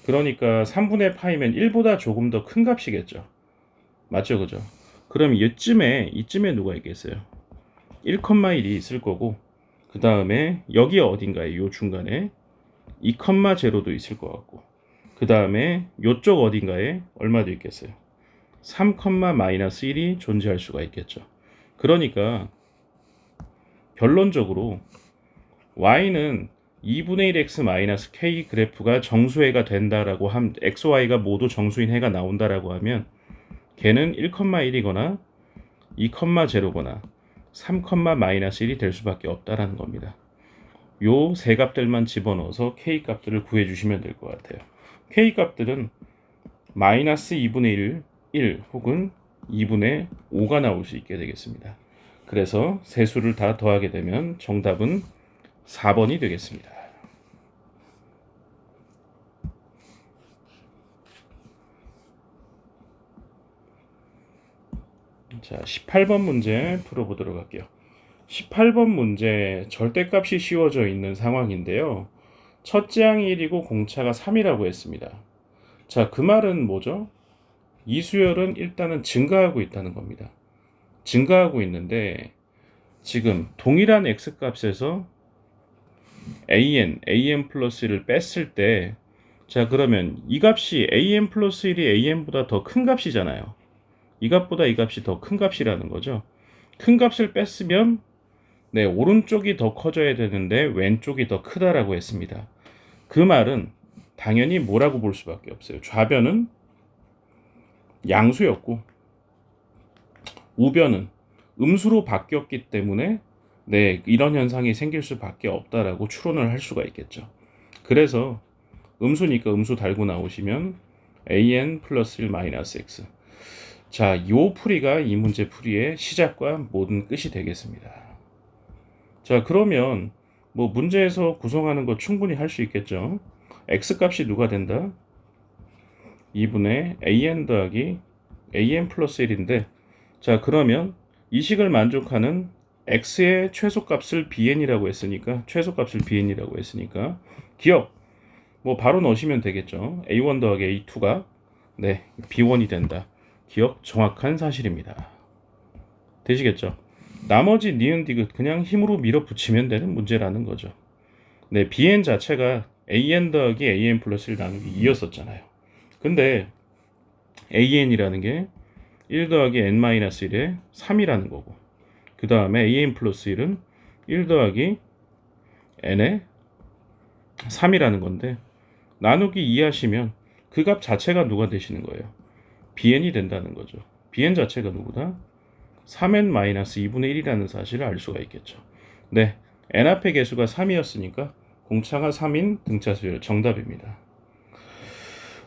A: 그러니까 3분의 파이면 1보다 조금 더 큰 값이겠죠. 맞죠, 그죠? 그럼 이쯤에 누가 있겠어요? 1,1이 있을 거고, 그 다음에 여기 어딘가에 요 중간에 2,0도 있을 것 같고, 그 다음에 요쪽 어딘가에 얼마도 있겠어요? 3,-1이 존재할 수가 있겠죠. 그러니까 결론적으로 y는 2분의 1x k 그래프가 정수해가 된다라고 하면, xy가 모두 정수인 해가 나온다라고 하면 걔는 1,1이거나 2,0거나 3,-1이 될 수밖에 없다라는 겁니다. 요 세 값들만 집어넣어서 k 값들을 구해주시면 될 것 같아요. k 값들은 마이너스 2분의 1 혹은 2분의 5가 나올 수 있게 되겠습니다. 그래서 세 수를 다 더하게 되면 정답은 4번이 되겠습니다. 자, 18번 문제 풀어보도록 할게요. 18번 문제 절대값이 씌워져 있는 상황인데요. 첫째 항이 1이고 공차가 3이라고 했습니다. 자, 그 말은 뭐죠? 이수열은 일단은 증가하고 있다는 겁니다. 증가하고 있는데 지금 동일한 x값에서 an 플러스 1을 뺐을 때, 자, 그러면 이 값이 an 플러스 1이 an보다 더 큰 값이잖아요. 이 값보다 이 값이 더 큰 값이라는 거죠. 큰 값을 뺐으면 네, 오른쪽이 더 커져야 되는데 왼쪽이 더 크다라고 했습니다. 그 말은 당연히 뭐라고 볼 수밖에 없어요. 좌변은 양수였고 우변은 음수로 바뀌었기 때문에 네, 이런 현상이 생길 수밖에 없다라고 추론을 할 수가 있겠죠. 그래서 음수니까 음수 달고 나오시면 an 플러스 1 마이너스 x. 자, 요 풀이가 이 문제 풀이의 시작과 모든 끝이 되겠습니다. 자, 그러면 뭐 문제에서 구성하는 거 충분히 할 수 있겠죠. x 값이 누가 된다? 2분의 an 더하기 an 플러스 1인데, 자, 그러면 이 식을 만족하는 x의 최소값을 bn이라고 했으니까, 최소값을 bn이라고 했으니까 기억 뭐 바로 넣으시면 되겠죠. a1 더하기 a2가 네, b1이 된다. 기억 정확한 사실입니다. 되시겠죠? 나머지 니은 디귿 그냥 힘으로 밀어붙이면 되는 문제라는 거죠. 네, bn 자체가 an 더하기 an 플러스 1 나누기 2였었잖아요. 근데 an이라는 게 1 더하기 n-1의 3이라는 거고, 그 다음에 an 플러스 1은 1 더하기 n의 3이라는 건데, 나누기 2 하시면 그 값 자체가 누가 되시는 거예요? bn이 된다는 거죠. bn 자체가 누구다? 3n-2분의 1이라는 사실을 알 수가 있겠죠. 네, n 앞의 개수가 3이었으니까 공차가 3인 등차수열 정답입니다.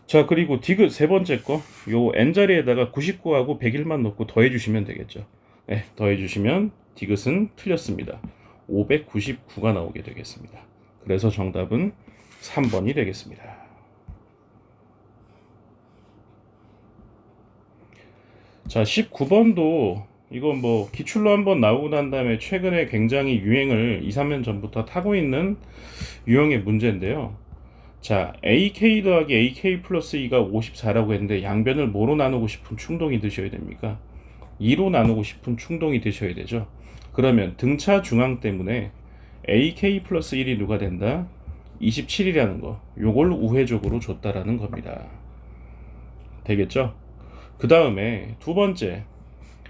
A: 자, 그리고 디귿 세 번째 거, 요 n 자리에다가 99하고 101만 넣고 더해주시면 되겠죠. 네, 더해주시면 디귿은 틀렸습니다. 599가 나오게 되겠습니다. 그래서 정답은 3번이 되겠습니다. 자, 19번도 이건 뭐 기출로 한번 나오고 난 다음에 최근에 굉장히 유행을 2, 3년 전부터 타고 있는 유형의 문제인데요. 자, AK 더하기 AK 플러스 2가 54라고 했는데 양변을 뭐로 나누고 싶은 충동이 드셔야 됩니까? 2로 나누고 싶은 충동이 드셔야 되죠. 그러면 등차 중앙 때문에 AK 플러스 1이 누가 된다? 27이라는 거. 요걸 우회적으로 줬다라는 겁니다. 되겠죠? 그 다음에 두 번째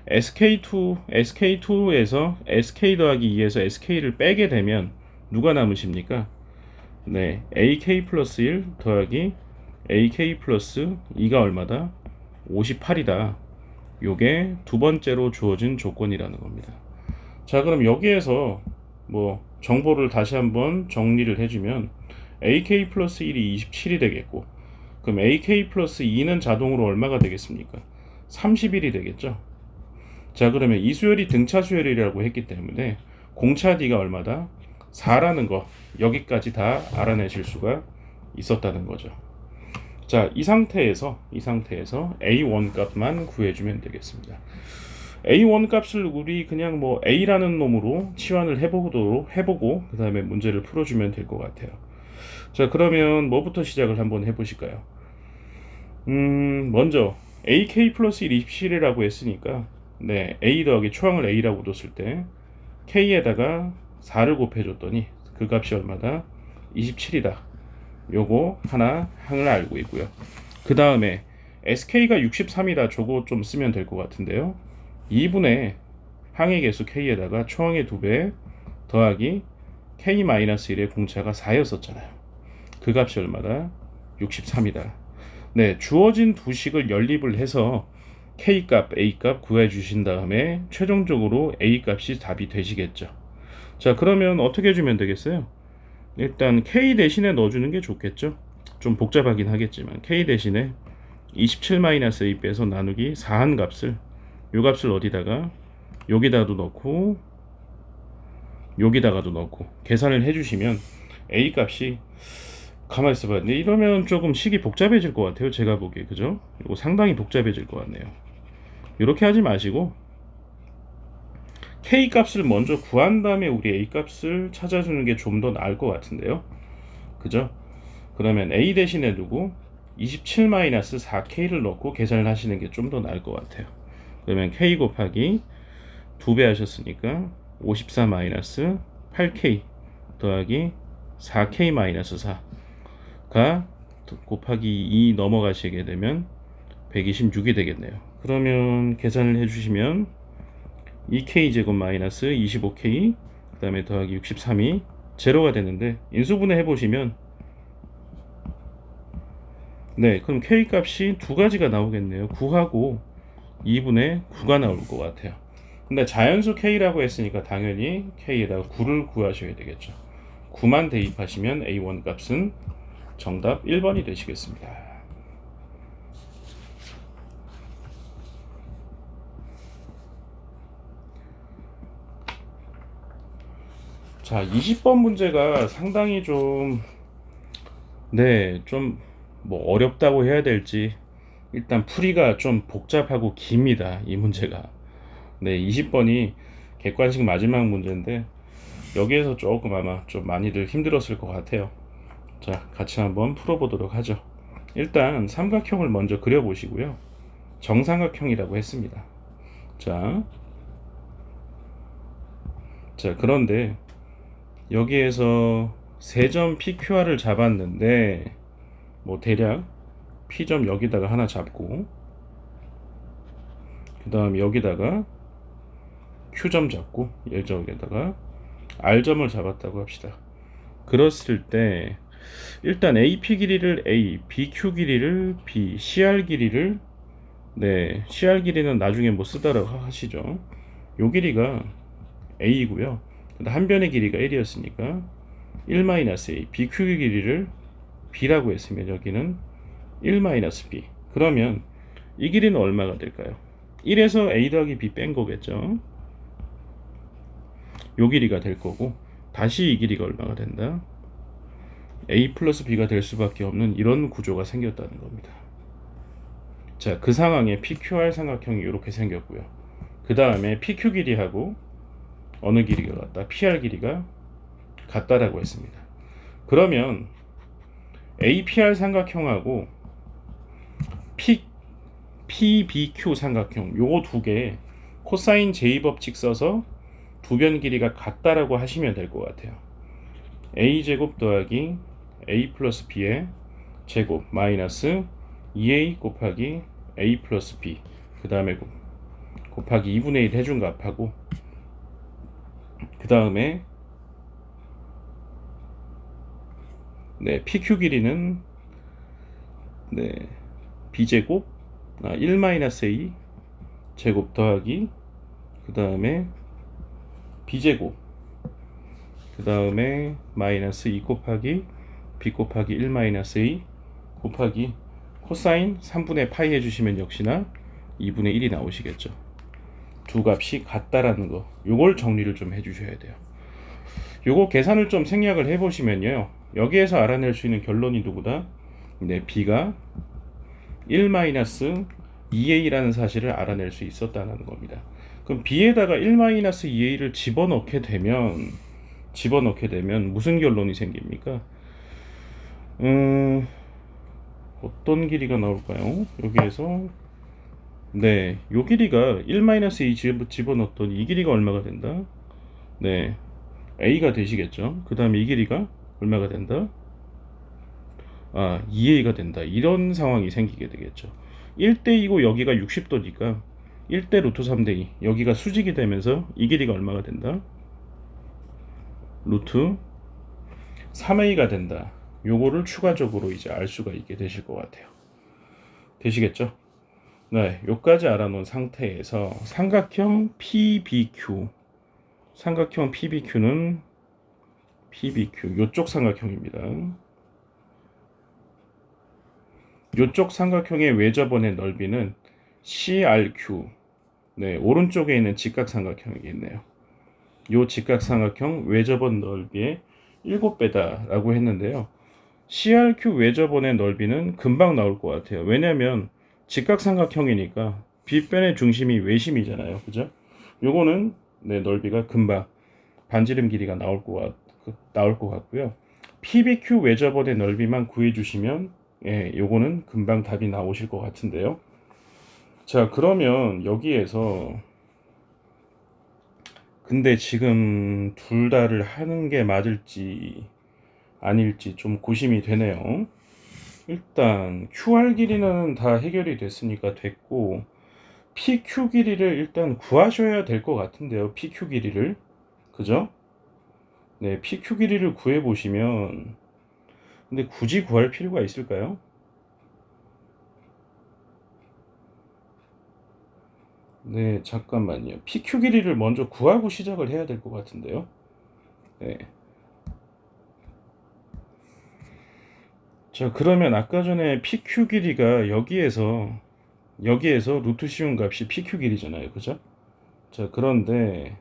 A: SK2에서 SK 더하기 2에서 SK를 빼게 되면 누가 남으십니까? 네, AK 플러스 1 더하기 AK 플러스 2가 얼마다? 58이다. 요게 두 번째로 주어진 조건이라는 겁니다. 자, 그럼 여기에서 뭐 정보를 다시 한번 정리를 해주면 AK 플러스 1이 27이 되겠고, 그럼 AK 플러스 2는 자동으로 얼마가 되겠습니까? 31이 되겠죠. 자, 그러면 이수열이 등차 수열이라고 했기 때문에 공차 D가 얼마다? 4라는 거 여기까지 다 알아내실 수가 있었다는 거죠. 자, 이 상태에서 A1 값만 구해주면 되겠습니다. A1 값을 우리 그냥 뭐 A라는 놈으로 치환을 해보고 그 다음에 문제를 풀어주면 될 것 같아요. 자, 그러면 뭐부터 시작을 한번 해보실까요? 먼저 AK 플러스 1 27이라고 했으니까 네, A 더하기 초항을 A라고 뒀을 때 K에다가 4를 곱해줬더니 그 값이 얼마다? 27이다. 요거 하나 항을 알고 있고요. 그 다음에 SK가 63이다. 저거 좀 쓰면 될 것 같은데요. 2분의 항의 개수 K에다가 초항의 2배 더하기 K-1의 공차가 4였었잖아요. 그 값이 얼마다? 63이다. 네, 주어진 두 식을 연립을 해서 K값, A값 구해주신 다음에 최종적으로 A값이 답이 되시겠죠. 자, 그러면 어떻게 해주면 되겠어요? 일단 K 대신에 넣어주는 게 좋겠죠. 좀 복잡하긴 하겠지만 K 대신에 27-a 빼서 나누기 4한 값을, 요 값을 어디다가 여기다가도 넣고 여기다가도 넣고 계산을 해주시면 a 값이, 가만히 있어봐. 근데 이러면 조금 식이 복잡해질 것 같아요. 제가 보기에. 그죠? 이거 상당히 복잡해질 것 같네요. 이렇게 하지 마시고 k 값을 먼저 구한 다음에 우리 a 값을 찾아주는 게 좀 더 나을 것 같은데요. 그죠? 그러면 a 대신에 두고 27-4k를 넣고 계산을 하시는 게 좀 더 나을 것 같아요. 그러면 k 곱하기 2배 하셨으니까 54-8k 더하기 4k-4가 곱하기 2 넘어가시게 되면 126이 되겠네요. 그러면 계산을 해주시면 2k 제곱 마이너스 25k 그 다음에 더하기 63이 제로가 되는데, 인수분해 해보시면 네, 그럼 k 값이 두 가지가 나오겠네요. 9하고 2분의 9가 나올 것 같아요. 근데 자연수 k라고 했으니까 당연히 k에다가 9를 구하셔야 되겠죠. 9만 대입하시면 a1 값은 정답 1번이 되시겠습니다. 자, 20번 문제가 상당히 좀, 네, 좀 뭐 어렵다고 해야 될지, 일단 풀이가 좀 복잡하고 깁니다. 이 문제가. 네, 20번이 객관식 마지막 문제인데 여기에서 조금 아마 좀 많이들 힘들었을 것 같아요. 자, 같이 한번 풀어보도록 하죠. 일단 삼각형을 먼저 그려보시고요. 정삼각형이라고 했습니다. 자, 그런데 여기에서 세점 PQR을 잡았는데 뭐 대략 P점 여기다가 하나 잡고 그 다음 여기다가 Q점 잡고 여기다가 R점을 잡았다고 합시다. 그랬을 때 일단 AP 길이를 A, BQ 길이를 B, CR 길이를, 네, CR 길이는 나중에 뭐 쓰다라고 하시죠. 요 길이가 A이고요. 한 변의 길이가 1이었으니까 1-A, BQ 길이를 B라고 했으면 여기는 1-B. 그러면 이 길이는 얼마가 될까요? 1에서 A 더하기 B 뺀 거겠죠. 요 길이가 될 거고, 다시 이 길이가 얼마가 된다? A 플러스 B가 될 수밖에 없는 이런 구조가 생겼다는 겁니다. 자, 그 상황에 PQR 삼각형이 이렇게 생겼고요. 그 다음에 PQ 길이하고 어느 길이가 같다? PR 길이가 같다라고 했습니다. 그러면 APR 삼각형하고 PBQ 삼각형 요거 두 개 코사인 제이법칙 써서 두 변 길이가 같다라고 하시면 될 것 같아요. A제곱 더하기 A 플러스 B의 제곱 마이너스 2A 곱하기 A 플러스 B 그 다음에 곱하기 2분의 1 해준 값하고 그 다음에 네, PQ 길이는 네, B제곱 1-A 제곱 더하기 그 다음에 B제곱 그 다음에 마이너스 2 곱하기 B 곱하기 1-A 곱하기 코사인 3분의 파이 해주시면 역시나 2분의 1이 나오시겠죠. 두 값이 같다라는 거, 요걸 정리를 좀 해주셔야 돼요. 요거 계산을 좀 생략을 해보시면요, 여기에서 알아낼 수 있는 결론이 누구다? 네, B가 1-2A라는 사실을 알아낼 수 있었다는 겁니다. 그럼 B에다가 1-2A를 집어넣게 되면 무슨 결론이 생깁니까? 어떤 길이가 나올까요? 여기에서 네, 요 길이가 1-A 집어넣었더니 이 길이가 얼마가 된다? 네, A가 되시겠죠. 그 다음에 이 길이가 얼마가 된다? 2A가 된다. 이런 상황이 생기게 되겠죠. 1대2고 여기가 60도니까 1대 루트 3대2 여기가 수직이 되면서 이 길이가 얼마가 된다? 루트 3A가 된다. 요거를 추가적으로 이제 알 수가 있게 되실 것 같아요. 되시겠죠? 네, 요까지 알아놓은 상태에서 삼각형 PBQ는 PBQ 요쪽 삼각형입니다. 요쪽 삼각형의 외접원의 넓이는 CRQ. 네, 오른쪽에 있는 직각삼각형이겠네요. 요 직각삼각형 외접원 넓이의 7배다라고 했는데요. CRQ 외접원의 넓이는 금방 나올 것 같아요. 왜냐면 직각삼각형이니까 빗변의 중심이 외심이잖아요. 그죠? 요거는 네, 넓이가 금방 반지름 길이가 나올 것 같고요. PBQ 외접원의 넓이만 구해주시면 예, 요거는 금방 답이 나오실 것 같은데요. 자, 그러면 여기에서 근데 지금 둘 다를 하는 게 맞을지 아닐지 좀 고심이 되네요. 일단 QR 길이는 다 해결이 됐으니까 됐고 PQ 길이를 일단 구하셔야 될 것 같은데요. PQ 길이를. 그죠? 네, PQ 길이를 구해 보시면 근데 굳이 구할 필요가 있을까요? 네, 잠깐만요. PQ 길이를 먼저 구하고 시작을 해야 될 것 같은데요. 네. 자, 그러면 아까 전에 PQ 길이가 여기에서 루트 씌운 값이 PQ 길이잖아요. 그죠? 자, 그런데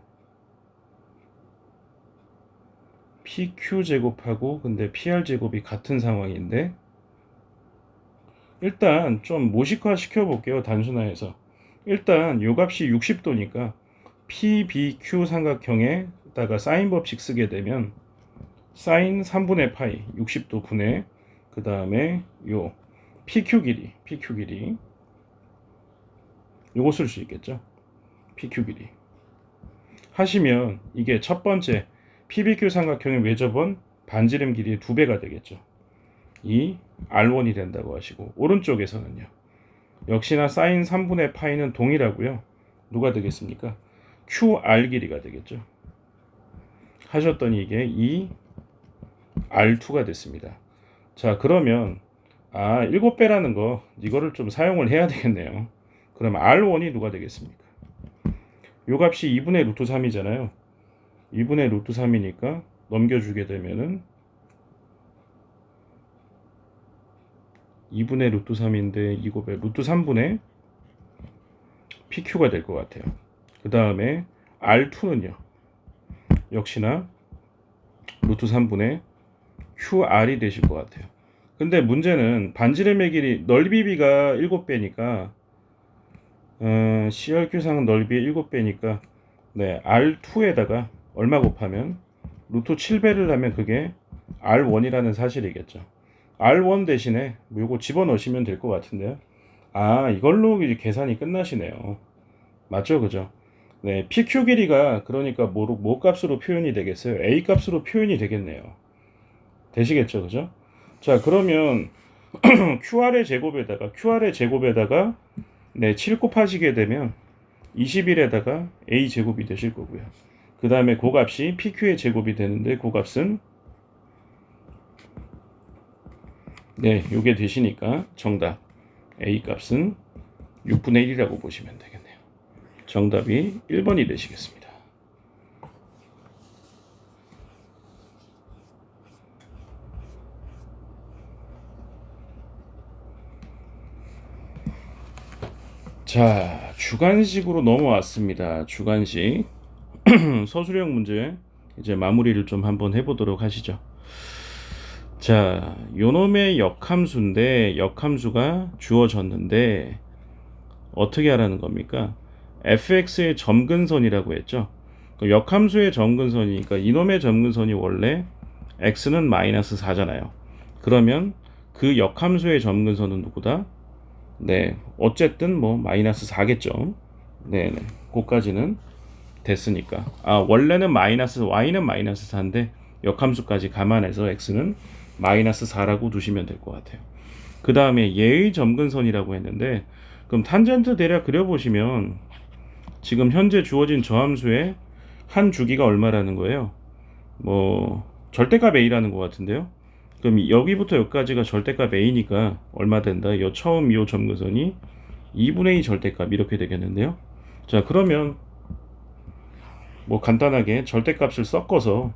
A: PQ 제곱하고 근데 PR 제곱이 같은 상황인데 일단 좀 모식화 시켜 볼게요. 단순화해서. 일단 요 값이 60도니까 PBQ 삼각형에다가 사인 법칙 쓰게 되면 사인 3분의 파이 60도 분의 그 다음에 요 PQ 길이 요거 쓸 수 있겠죠. PQ 길이 하시면 이게 첫 번째 PBQ 삼각형의 외접원 반지름 길이의 2배가 되겠죠. 이 R1이 된다고 하시고 오른쪽에서는요. 역시나 사인 3분의 파이는 동일하고요. 누가 되겠습니까? QR 길이가 되겠죠. 하셨더니 이게 이 R2가 됐습니다. 자, 그러면 7배라는 거 이거를 좀 사용을 해야 되겠네요. 그럼 R1이 누가 되겠습니까? 요 값이 2분의 루트 3이잖아요. 2분의 루트 3이니까 넘겨주게 되면은 2분의 루트 3인데 이곱에 루트 3분의 PQ가 될 것 같아요. 그 다음에 R2는요. 역시나 루트 3분의 QR이 되실 것 같아요. 근데 문제는 반지름의 길이 넓이비가 7배니까 CRQ상은 넓이 7배니까 네, R2에다가 얼마 곱하면 루트 7배를 하면 그게 R1이라는 사실이겠죠. R1 대신에 요거 집어넣으시면 될 것 같은데요. 이걸로 이제 계산이 끝나시네요. 맞죠? 그죠? 네, PQ 길이가 그러니까 뭐 값으로 표현이 되겠어요? A 값으로 표현이 되겠네요. 되시겠죠? 그죠? 자, 그러면 QR의 제곱에다가 네, 7 곱하시게 되면 21에다가 A 제곱이 되실 거고요. 그 다음에 그 값이 PQ의 제곱이 되는데 그 값은 네, 요게 되시니까 정답 A 값은 6분의 1이라고 보시면 되겠네요. 정답이 1번이 되시겠습니다. 자, 주관식으로 넘어왔습니다. 주관식. 서술형 문제 이제 마무리를 좀 한번 해보도록 하시죠. 자, 요놈의 역함수인데 역함수가 주어졌는데 어떻게 하라는 겁니까? fx의 점근선이라고 했죠. 역함수의 점근선이니까 이놈의 점근선이 원래 x는 마이너스 4잖아요. 그러면 그 역함수의 점근선은 누구다? 네, 어쨌든 뭐 마이너스 4겠죠. 네네, 그까지는 됐으니까. 원래는 y는 마이너스 4인데 역함수까지 감안해서 x는 마이너스 4라고 두시면 될 것 같아요. 그 다음에 얘의 점근선이라고 했는데 그럼 탄젠트 대략 그려보시면 지금 현재 주어진 저함수의 한 주기가 얼마라는 거예요? 뭐 절대값 a라는 것 같은데요. 그럼 여기부터 여기까지가 절대값 a니까 얼마 된다? 처음 이 점근선이 2분의 2 절대값 이렇게 되겠는데요. 자, 그러면 뭐 간단하게 절대값을 섞어서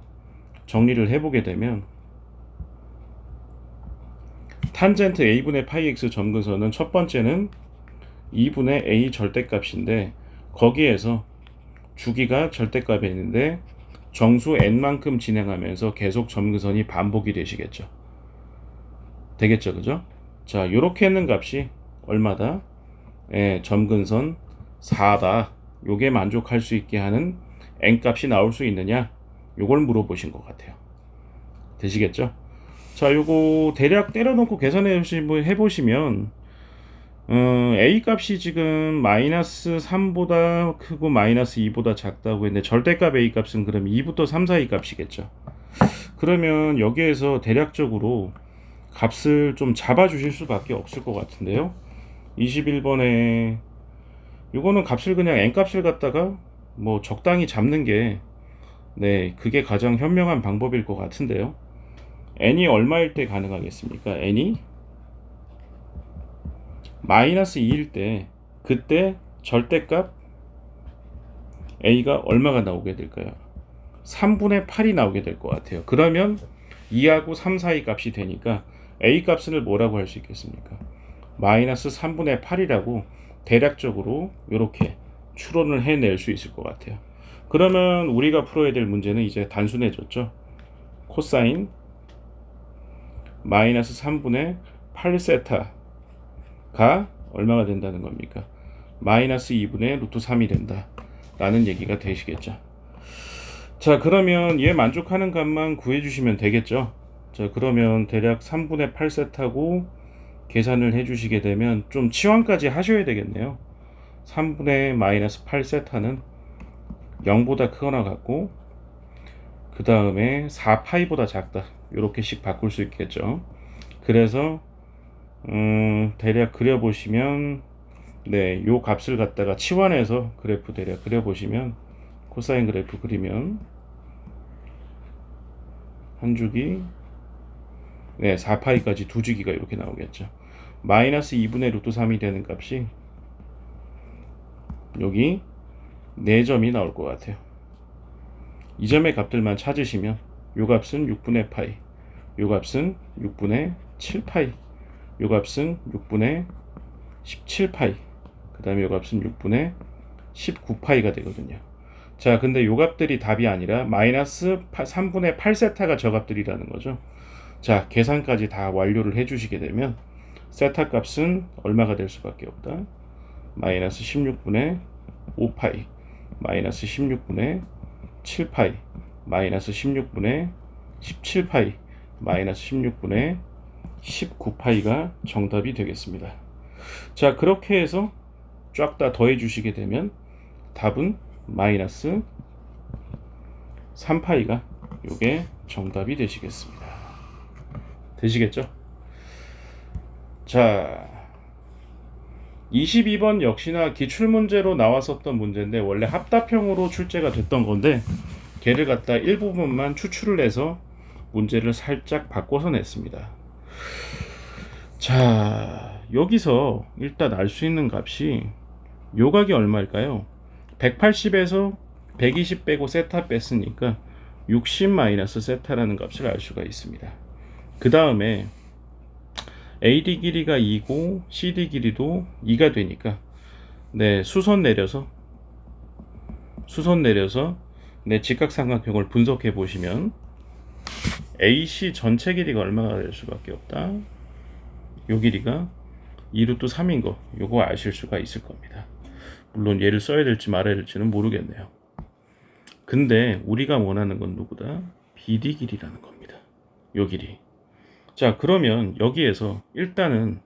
A: 정리를 해보게 되면 탄젠트 a분의 파이 x 점근선은 첫 번째는 2분의 a 절대값인데 거기에서 주기가 절대값이 있는데 정수 n만큼 진행하면서 계속 점근선이 반복이 되시겠죠. 되겠죠, 그죠? 자, 요렇게 있는 값이 얼마다? 예, 점근선 4다. 요게 만족할 수 있게 하는 n값이 나올 수 있느냐? 요걸 물어보신 것 같아요. 되시겠죠? 자, 요거 대략 때려놓고 계산해 해보시면 A 값이 지금 마이너스 3보다 크고 마이너스 2보다 작다고 했는데 절대값 A 값은 그럼 2부터 3 사이 값이겠죠. 그러면 여기에서 대략적으로 값을 좀 잡아 주실 수밖에 없을 것 같은데요. 21번에 요거는 값을 그냥 n 값을 갖다가 뭐 적당히 잡는 게 네, 그게 가장 현명한 방법일 것 같은데요. n이 얼마일 때 가능하겠습니까? n이 마이너스 2일 때 그때 절대값 a가 얼마가 나오게 될까요? 3분의 8이 나오게 될 것 같아요. 그러면 2하고 3 사이 값이 되니까 a 값을 뭐라고 할 수 있겠습니까? 마이너스 3분의 8이라고 대략적으로 이렇게 추론을 해낼 수 있을 것 같아요. 그러면 우리가 풀어야 될 문제는 이제 단순해졌죠. 코사인 마이너스 3분의 8세타가 얼마가 된다는 겁니까? 마이너스 2분의 루트 3이 된다 라는 얘기가 되시겠죠. 자, 그러면 얘 만족하는 값만 구해주시면 되겠죠. 자, 그러면 대략 3분의 8세타고 계산을 해주시게 되면 좀 치환까지 하셔야 되겠네요. 3분의 마이너스 8세타는 0보다 크거나 같고 그 다음에 4파이보다 작다 이렇게씩 바꿀 수 있겠죠. 그래서 대략 그려보시면 네, 요 값을 갖다가 치환해서 그래프 대략 그려보시면 코사인 그래프 그리면 한 주기 네, 4파이까지 두 주기가 이렇게 나오겠죠. 마이너스 2분의 루트 3이 되는 값이 여기 4점이 나올 것 같아요. 이 점의 값들만 찾으시면 요 값은 6분의 파이, 요 값은 6분의 7파이, 요 값은 6분의 17파이, 그 다음에 요 값은 6분의 19파이가 되거든요. 자, 근데 요 값들이 답이 아니라 마이너스 3분의 8세타가 저 값들이라는 거죠. 자, 계산까지 다 완료를 해주시게 되면 세타 값은 얼마가 될 수밖에 없다. 마이너스 16분의 5파이, 마이너스 16분의 7파이, 마이너스 16분의 17파이, 마이너스 16분의 19파이가 정답이 되겠습니다. 자, 그렇게 해서 쫙 다 더해 주시게 되면 답은 마이너스 3파이가 요게 정답이 되시겠습니다. 되시겠죠? 자, 22번 역시나 기출문제로 나왔었던 문제인데 원래 합답형으로 출제가 됐던 건데 걔를 갖다 일부분만 추출을 해서 문제를 살짝 바꿔서 냈습니다. 자, 여기서 일단 알 수 있는 값이 요 값이 얼마일까요? 180에서 120 빼고 세타 뺐으니까 60 마이너스 세타라는 값을 알 수가 있습니다. 그 다음에 AD 길이가 2고 CD 길이도 2가 되니까 네, 수선 내려서 네, 직각삼각형을 분석해 보시면 AC 전체 길이가 얼마가 될 수밖에 없다. 요 길이가 2루트 3인 거 요거 아실 수가 있을 겁니다. 물론 얘를 써야 될지 말아야 될지는 모르겠네요. 근데 우리가 원하는 건 누구다? BD 길이라는 겁니다. 요 길이. 자, 그러면 여기에서 일단은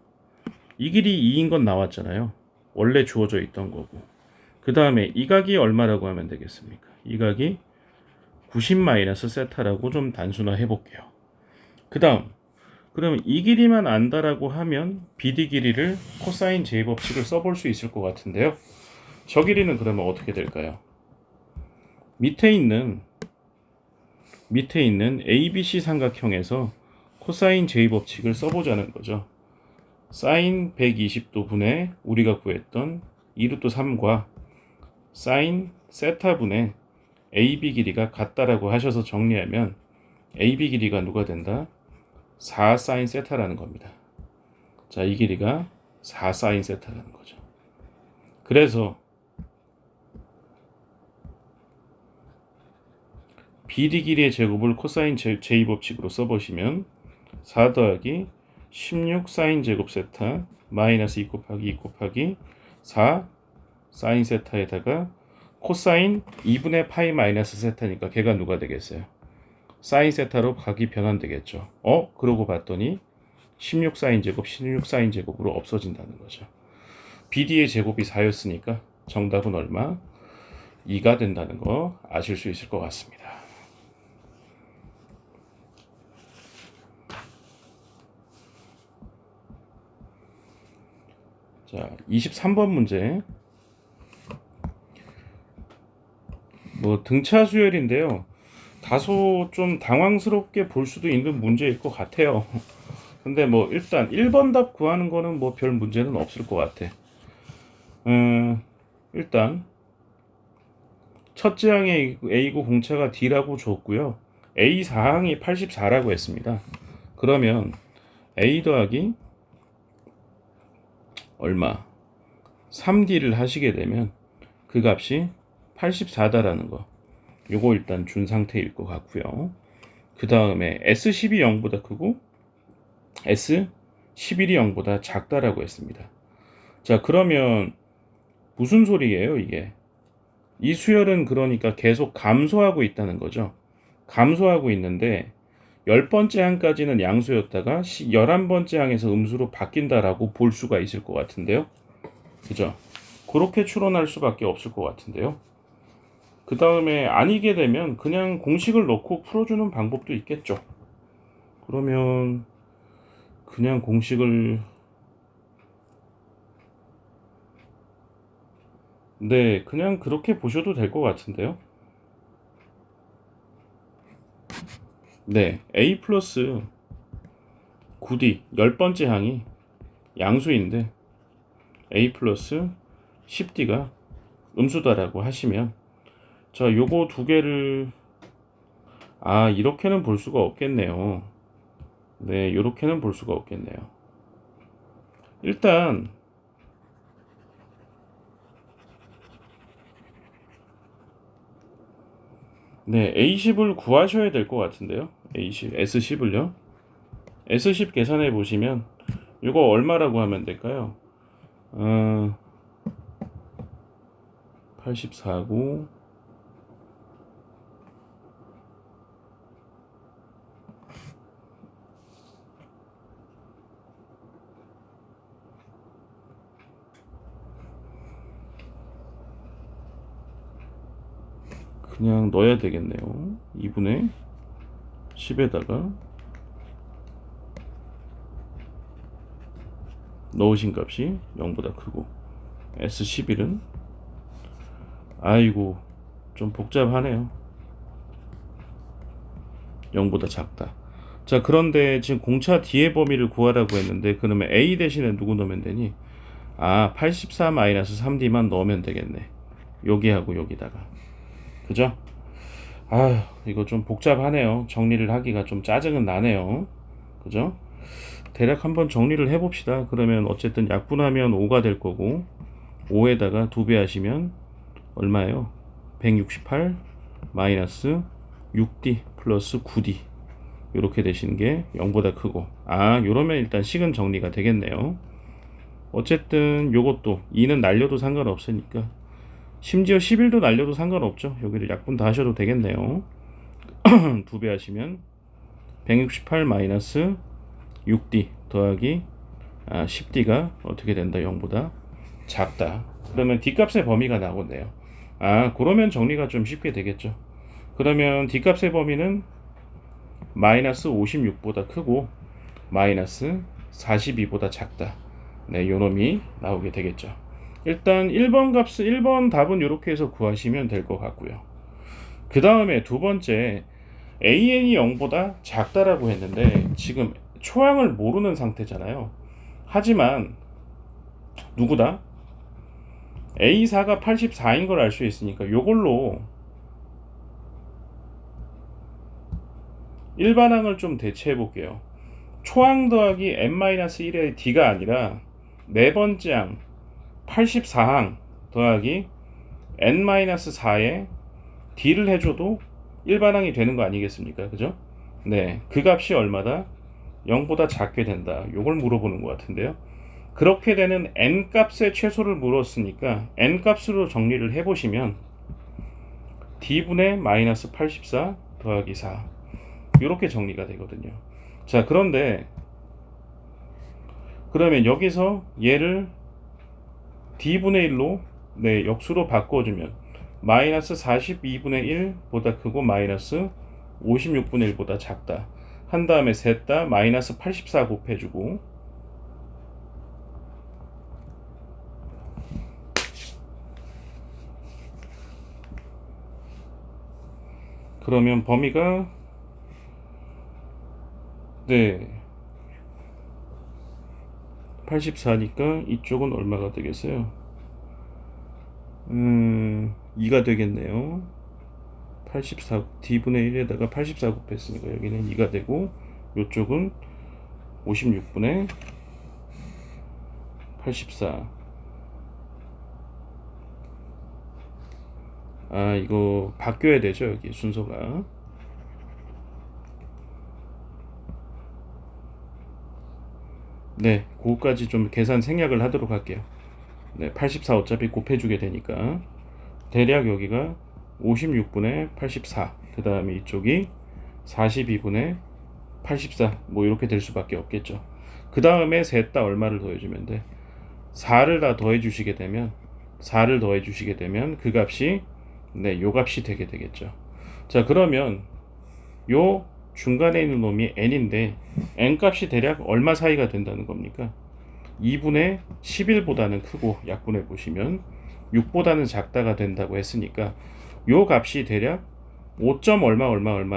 A: 이 길이 2인 건 나왔잖아요. 원래 주어져 있던 거고. 그 다음에 이 각이 얼마라고 하면 되겠습니까? 이 각이 90 마이너스 세타라고 좀 단순화 해볼게요. 그 다음 그러면 이 길이만 안다라고 하면 BD 길이를 코사인 제곱식을 써볼 수 있을 것 같은데요. 저 길이는 그러면 어떻게 될까요? 밑에 있는 ABC 삼각형에서 코사인 제곱식을 써보자는 거죠. 사인 120도 분의 우리가 구했던 2루트 3과 사인 세타 분의 AB 길이가 같다라고 하셔서 정리하면 AB 길이가 누가 된다? 4 사인 세타라는 겁니다. 자, 이 길이가 4 사인 세타라는 거죠. 그래서 BD 길이의 제곱을 코사인 제2 법칙으로 써보시면 4 더하기 16 사인 제곱 세타 마이너스 2 곱하기 2 곱하기 4 사인 세타에다가 코사인 2분의 파이 마이너스 세타니까 걔가 누가 되겠어요? 사인 세타로 각이 변환되겠죠. 그러고 봤더니 16 사인 제곱 16 사인 제곱으로 없어진다는 거죠. BD의 제곱이 4였으니까 정답은 얼마? 2가 된다는 거 아실 수 있을 것 같습니다. 자, 23번 문제. 등차 수열인데요. 다소 좀 당황스럽게 볼 수도 있는 문제일 것 같아요. 근데 일단 1번 답 구하는 거는 별 문제는 없을 것 같아. 일단 첫째 항의 A고 공차가 D라고 줬고요. A 사항이 84라고 했습니다. 그러면 A 더하기 얼마? 3D를 하시게 되면 그 값이 84다라는 거. 요거 일단 준 상태일 것 같고요. 그 다음에 S10이 0보다 크고 S11이 0보다 작다라고 했습니다. 자, 그러면 무슨 소리예요, 이게? 이 수열은 그러니까 계속 감소하고 있다는 거죠. 감소하고 있는데 10번째 항까지는 양수였다가 11번째 항에서 음수로 바뀐다라고 볼 수가 있을 것 같은데요. 그죠? 그렇게 추론할 수밖에 없을 것 같은데요. 그 다음에 아니게 되면 그냥 공식을 넣고 풀어주는 방법도 있겠죠. 그러면 그냥 공식을 그냥 그렇게 보셔도 될 것 같은데요. A 플러스 9D 10번째 항이 양수인데 A 플러스 10D가 음수다라고 하시면 자, 요거 두 개를 이렇게는 볼 수가 없겠네요. 요렇게는 볼 수가 없겠네요. 일단 A10을 구하셔야 될 것 같은데요. A10, S10을요. S10 계산해 보시면 이거 얼마라고 하면 될까요? 84고 그냥 넣어야 되겠네요. 2분의 10에다가 넣으신 값이 0보다 크고 S11은 아이고 좀 복잡하네요. 0보다 작다. 자, 그런데 지금 공차 D의 범위를 구하라고 했는데 그러면 A 대신에 누구 넣으면 되니? 84-3D만 넣으면 되겠네. 여기하고 여기다가. 그죠? 이거 좀 복잡하네요. 정리를 하기가 좀 짜증은 나네요. 그죠? 대략 한번 정리를 해봅시다. 그러면 어쨌든 약분하면 5가 될 거고 5에다가 2배 하시면 얼마예요? 168 마이너스 6D 플러스 9D 이렇게 되시는 게 0보다 크고 요러면 일단 식은 정리가 되겠네요. 어쨌든 요것도 2는 날려도 상관없으니까 심지어 11도 날려도 상관없죠. 여기를 약분 다 하셔도 되겠네요. 2배 하시면 168 마이너스 6D 더하기 10D가 어떻게 된다? 0보다 작다. 그러면 D값의 범위가 나오네요. 그러면 정리가 좀 쉽게 되겠죠. 그러면 D값의 범위는 마이너스 56보다 크고 마이너스 42보다 작다. 요놈이 나오게 되겠죠. 일단 1번 답은 이렇게 해서 구하시면 될 것 같고요. 그 다음에 두 번째 AN이 0보다 작다라고 했는데 지금 초항을 모르는 상태잖아요. 하지만 누구다? A4가 84인 걸 알 수 있으니까 요걸로 일반항을 좀 대체해 볼게요. 초항 더하기 n-1의 d가 아니라 네 번째 항 84항 더하기 n-4의 d를 해줘도 일반항이 되는 거 아니겠습니까? 그죠? 네, 그 값이 얼마다? 0보다 작게 된다. 요걸 물어보는 것 같은데요. 그렇게 되는 n 값의 최소를 물었으니까 n 값으로 정리를 해보시면 d분의 마이너스 84 더하기 4 이렇게 정리가 되거든요. 자, 그런데 그러면 여기서 얘를 d분의 1로 역수로 바꿔주면 마이너스 42분의 1보다 크고 마이너스 56분의 1보다 작다 한 다음에 셋 다 마이너스 84 곱해주고 그러면 범위가 84니까 이쪽은 얼마가 되겠어요? 2가 되겠네요. 84 d분의 1에다가 84 곱했으니까 여기는 2가 되고 이쪽은 56분의 84. 아, 이거 바뀌어야 되죠. 여기 순서가. 네, 그거까지 좀 계산 생략을 하도록 할게요. 네, 84 어차피 곱해주게 되니까 대략 여기가 56분의 84, 그 다음에 이쪽이 42분의 84, 뭐 이렇게 될 수밖에 없겠죠. 그 다음에 셋 다 얼마를 더해주면 돼? 4를 다 더해주시게 되면 4를 더해주시게 되면 그 값이 요 값이 되게 되겠죠. 자, 그러면 요 중간에 있는 놈이 n인데 n 값이 대략 얼마 사이가 된다는 겁니까? 2분의 11보다는 크고 약분해 보시면 6보다는 작다가 된다고 했으니까 요 값이 대략 5. 얼마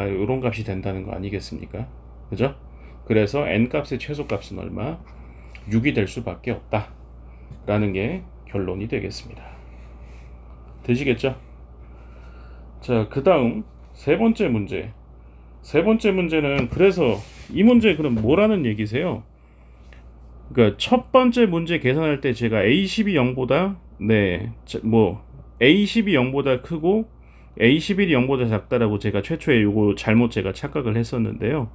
A: 이런 값이 된다는 거 아니겠습니까? 그죠? 그래서 n 값의 최소값은 얼마? 6이 될 수밖에 없다 라는 게 결론이 되겠습니다. 되시겠죠? 자, 그 다음 세 번째 문제. 세 번째 문제는 그래서 이 문제 그럼 뭐라는 얘기세요? 그러니까 첫 번째 문제 계산할 때 제가 A10이 0보다 A10이 0보다 크고 A11이 0보다 작다라고 제가 최초에 요거 잘못 제가 착각을 했었는데요.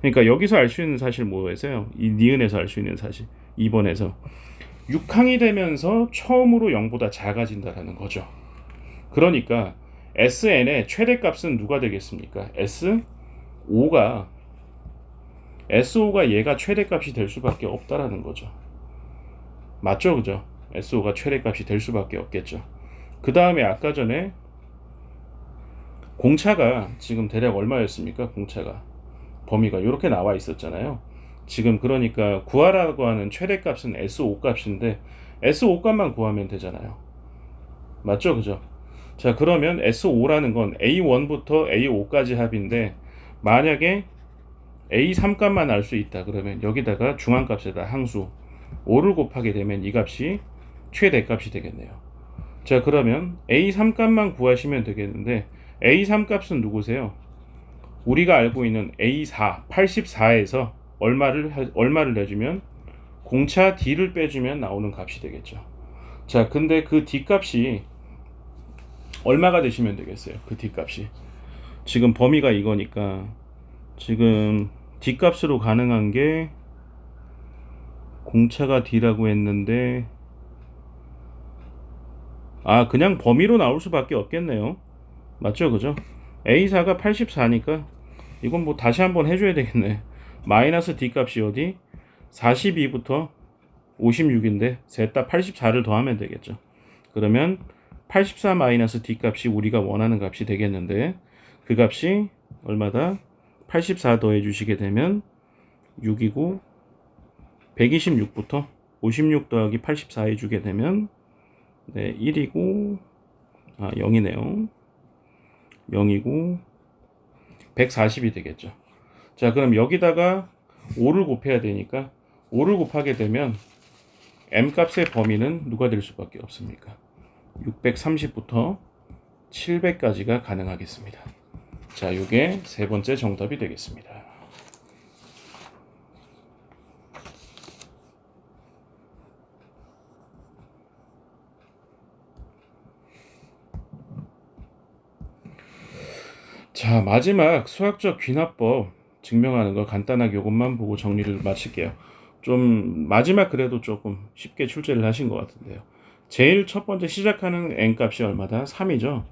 A: 그러니까 여기서 알 수 있는 사실 뭐였어요? 이 니은에서 알 수 있는 사실 2번에서 6항이 되면서 처음으로 0보다 작아진다라는 거죠. 그러니까 SN의 최대값은 누가 되겠습니까? SO가 얘가 최대값이 될 수밖에 없다라는 거죠. 맞죠? 그죠? SO가 최대값이 될 수밖에 없겠죠. 그 다음에 아까 전에 공차가 지금 대략 얼마였습니까? 공차가 범위가 이렇게 나와 있었잖아요. 지금 그러니까 구하라고 하는 최대값은 SO 값인데 SO 값만 구하면 되잖아요. 맞죠? 그죠? 자, 그러면 SO라는 건 A1부터 A5까지 합인데 만약에 A3 값만 알 수 있다 그러면 여기다가 중앙값에다 항수 5를 곱하게 되면 이 값이 최대값이 되겠네요. 자, 그러면 A3 값만 구하시면 되겠는데 A3 값은 누구세요? 우리가 알고 있는 A4 84에서 얼마를 내주면 공차 D를 빼주면 나오는 값이 되겠죠. 자, 근데 그 D 값이 얼마가 되시면 되겠어요? 그 D 값이 지금 범위가 이거니까 지금 D 값으로 가능한 게 공차가 D라고 했는데 그냥 범위로 나올 수밖에 없겠네요. 맞죠? 그죠? A4가 84니까 이건 뭐 다시 한번 해줘야 되겠네. 마이너스 D 값이 어디? 42부터 56인데 셋 다 84를 더하면 되겠죠. 그러면 84 마이너스 D 값이 우리가 원하는 값이 되겠는데 그 값이 얼마다? 84 더해 주시게 되면 6이고 126부터 56 더하기 84 해주게 되면 1이고 0이네요. 0이고 140이 되겠죠. 자, 그럼 여기다가 5를 곱해야 되니까 5를 곱하게 되면 m 값의 범위는 누가 될 수밖에 없습니까? 630부터 700까지가 가능하겠습니다. 자, 이게 세 번째 정답이 되겠습니다. 자, 마지막 수학적 귀납법 증명하는 거 간단하게 이것만 보고 정리를 마칠게요. 좀 마지막 그래도 조금 쉽게 출제를 하신 것 같은데요. 제일 첫 번째 시작하는 n 값이 얼마다? 3이죠.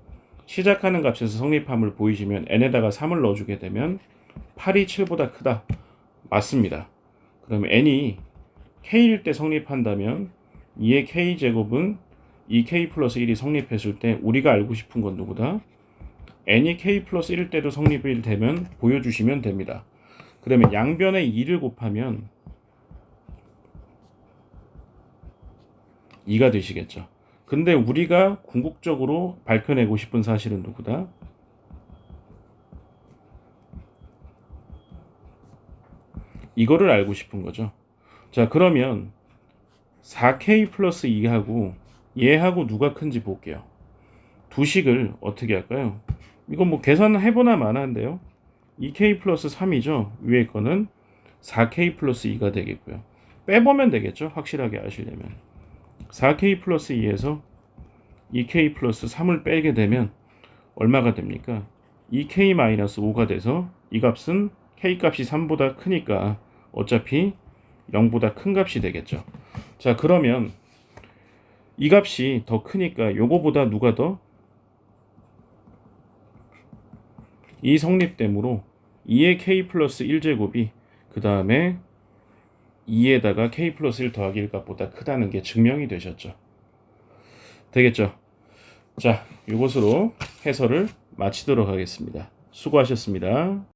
A: 시작하는 값에서 성립함을 보이시면 n에다가 3을 넣어주게 되면 8이 7보다 크다. 맞습니다. 그러면 n이 k일 때 성립한다면 2의 k제곱은 2k 플러스 1이 성립했을 때 우리가 알고 싶은 건 누구다? n이 k 플러스 1일 때도 성립이 되면 보여주시면 됩니다. 그러면 양변에 2를 곱하면 2가 되시겠죠. 근데 우리가 궁극적으로 밝혀내고 싶은 사실은 누구다? 이거를 알고 싶은 거죠. 자, 그러면 4k 플러스 2하고 얘하고 누가 큰지 볼게요. 두 식을 어떻게 할까요? 이건 뭐 계산해보나 마나인데요. 2k 플러스 3이죠. 위에 거는 4k 플러스 2가 되겠고요. 빼보면 되겠죠. 확실하게 아시려면. 4k 플러스 2에서 2k 플러스 3을 빼게 되면 얼마가 됩니까? 2k 마이너스 5가 돼서 이 값은 k 값이 3보다 크니까 어차피 0보다 큰 값이 되겠죠. 자, 그러면 이 값이 더 크니까 요거보다 누가 더? 이 성립되므로 2의 k 플러스 1제곱이 그 다음에 2에다가 k 플러스 1 더하기 1 값보다 크다는 게 증명이 되셨죠. 되겠죠? 자, 이것으로 해설을 마치도록 하겠습니다. 수고하셨습니다.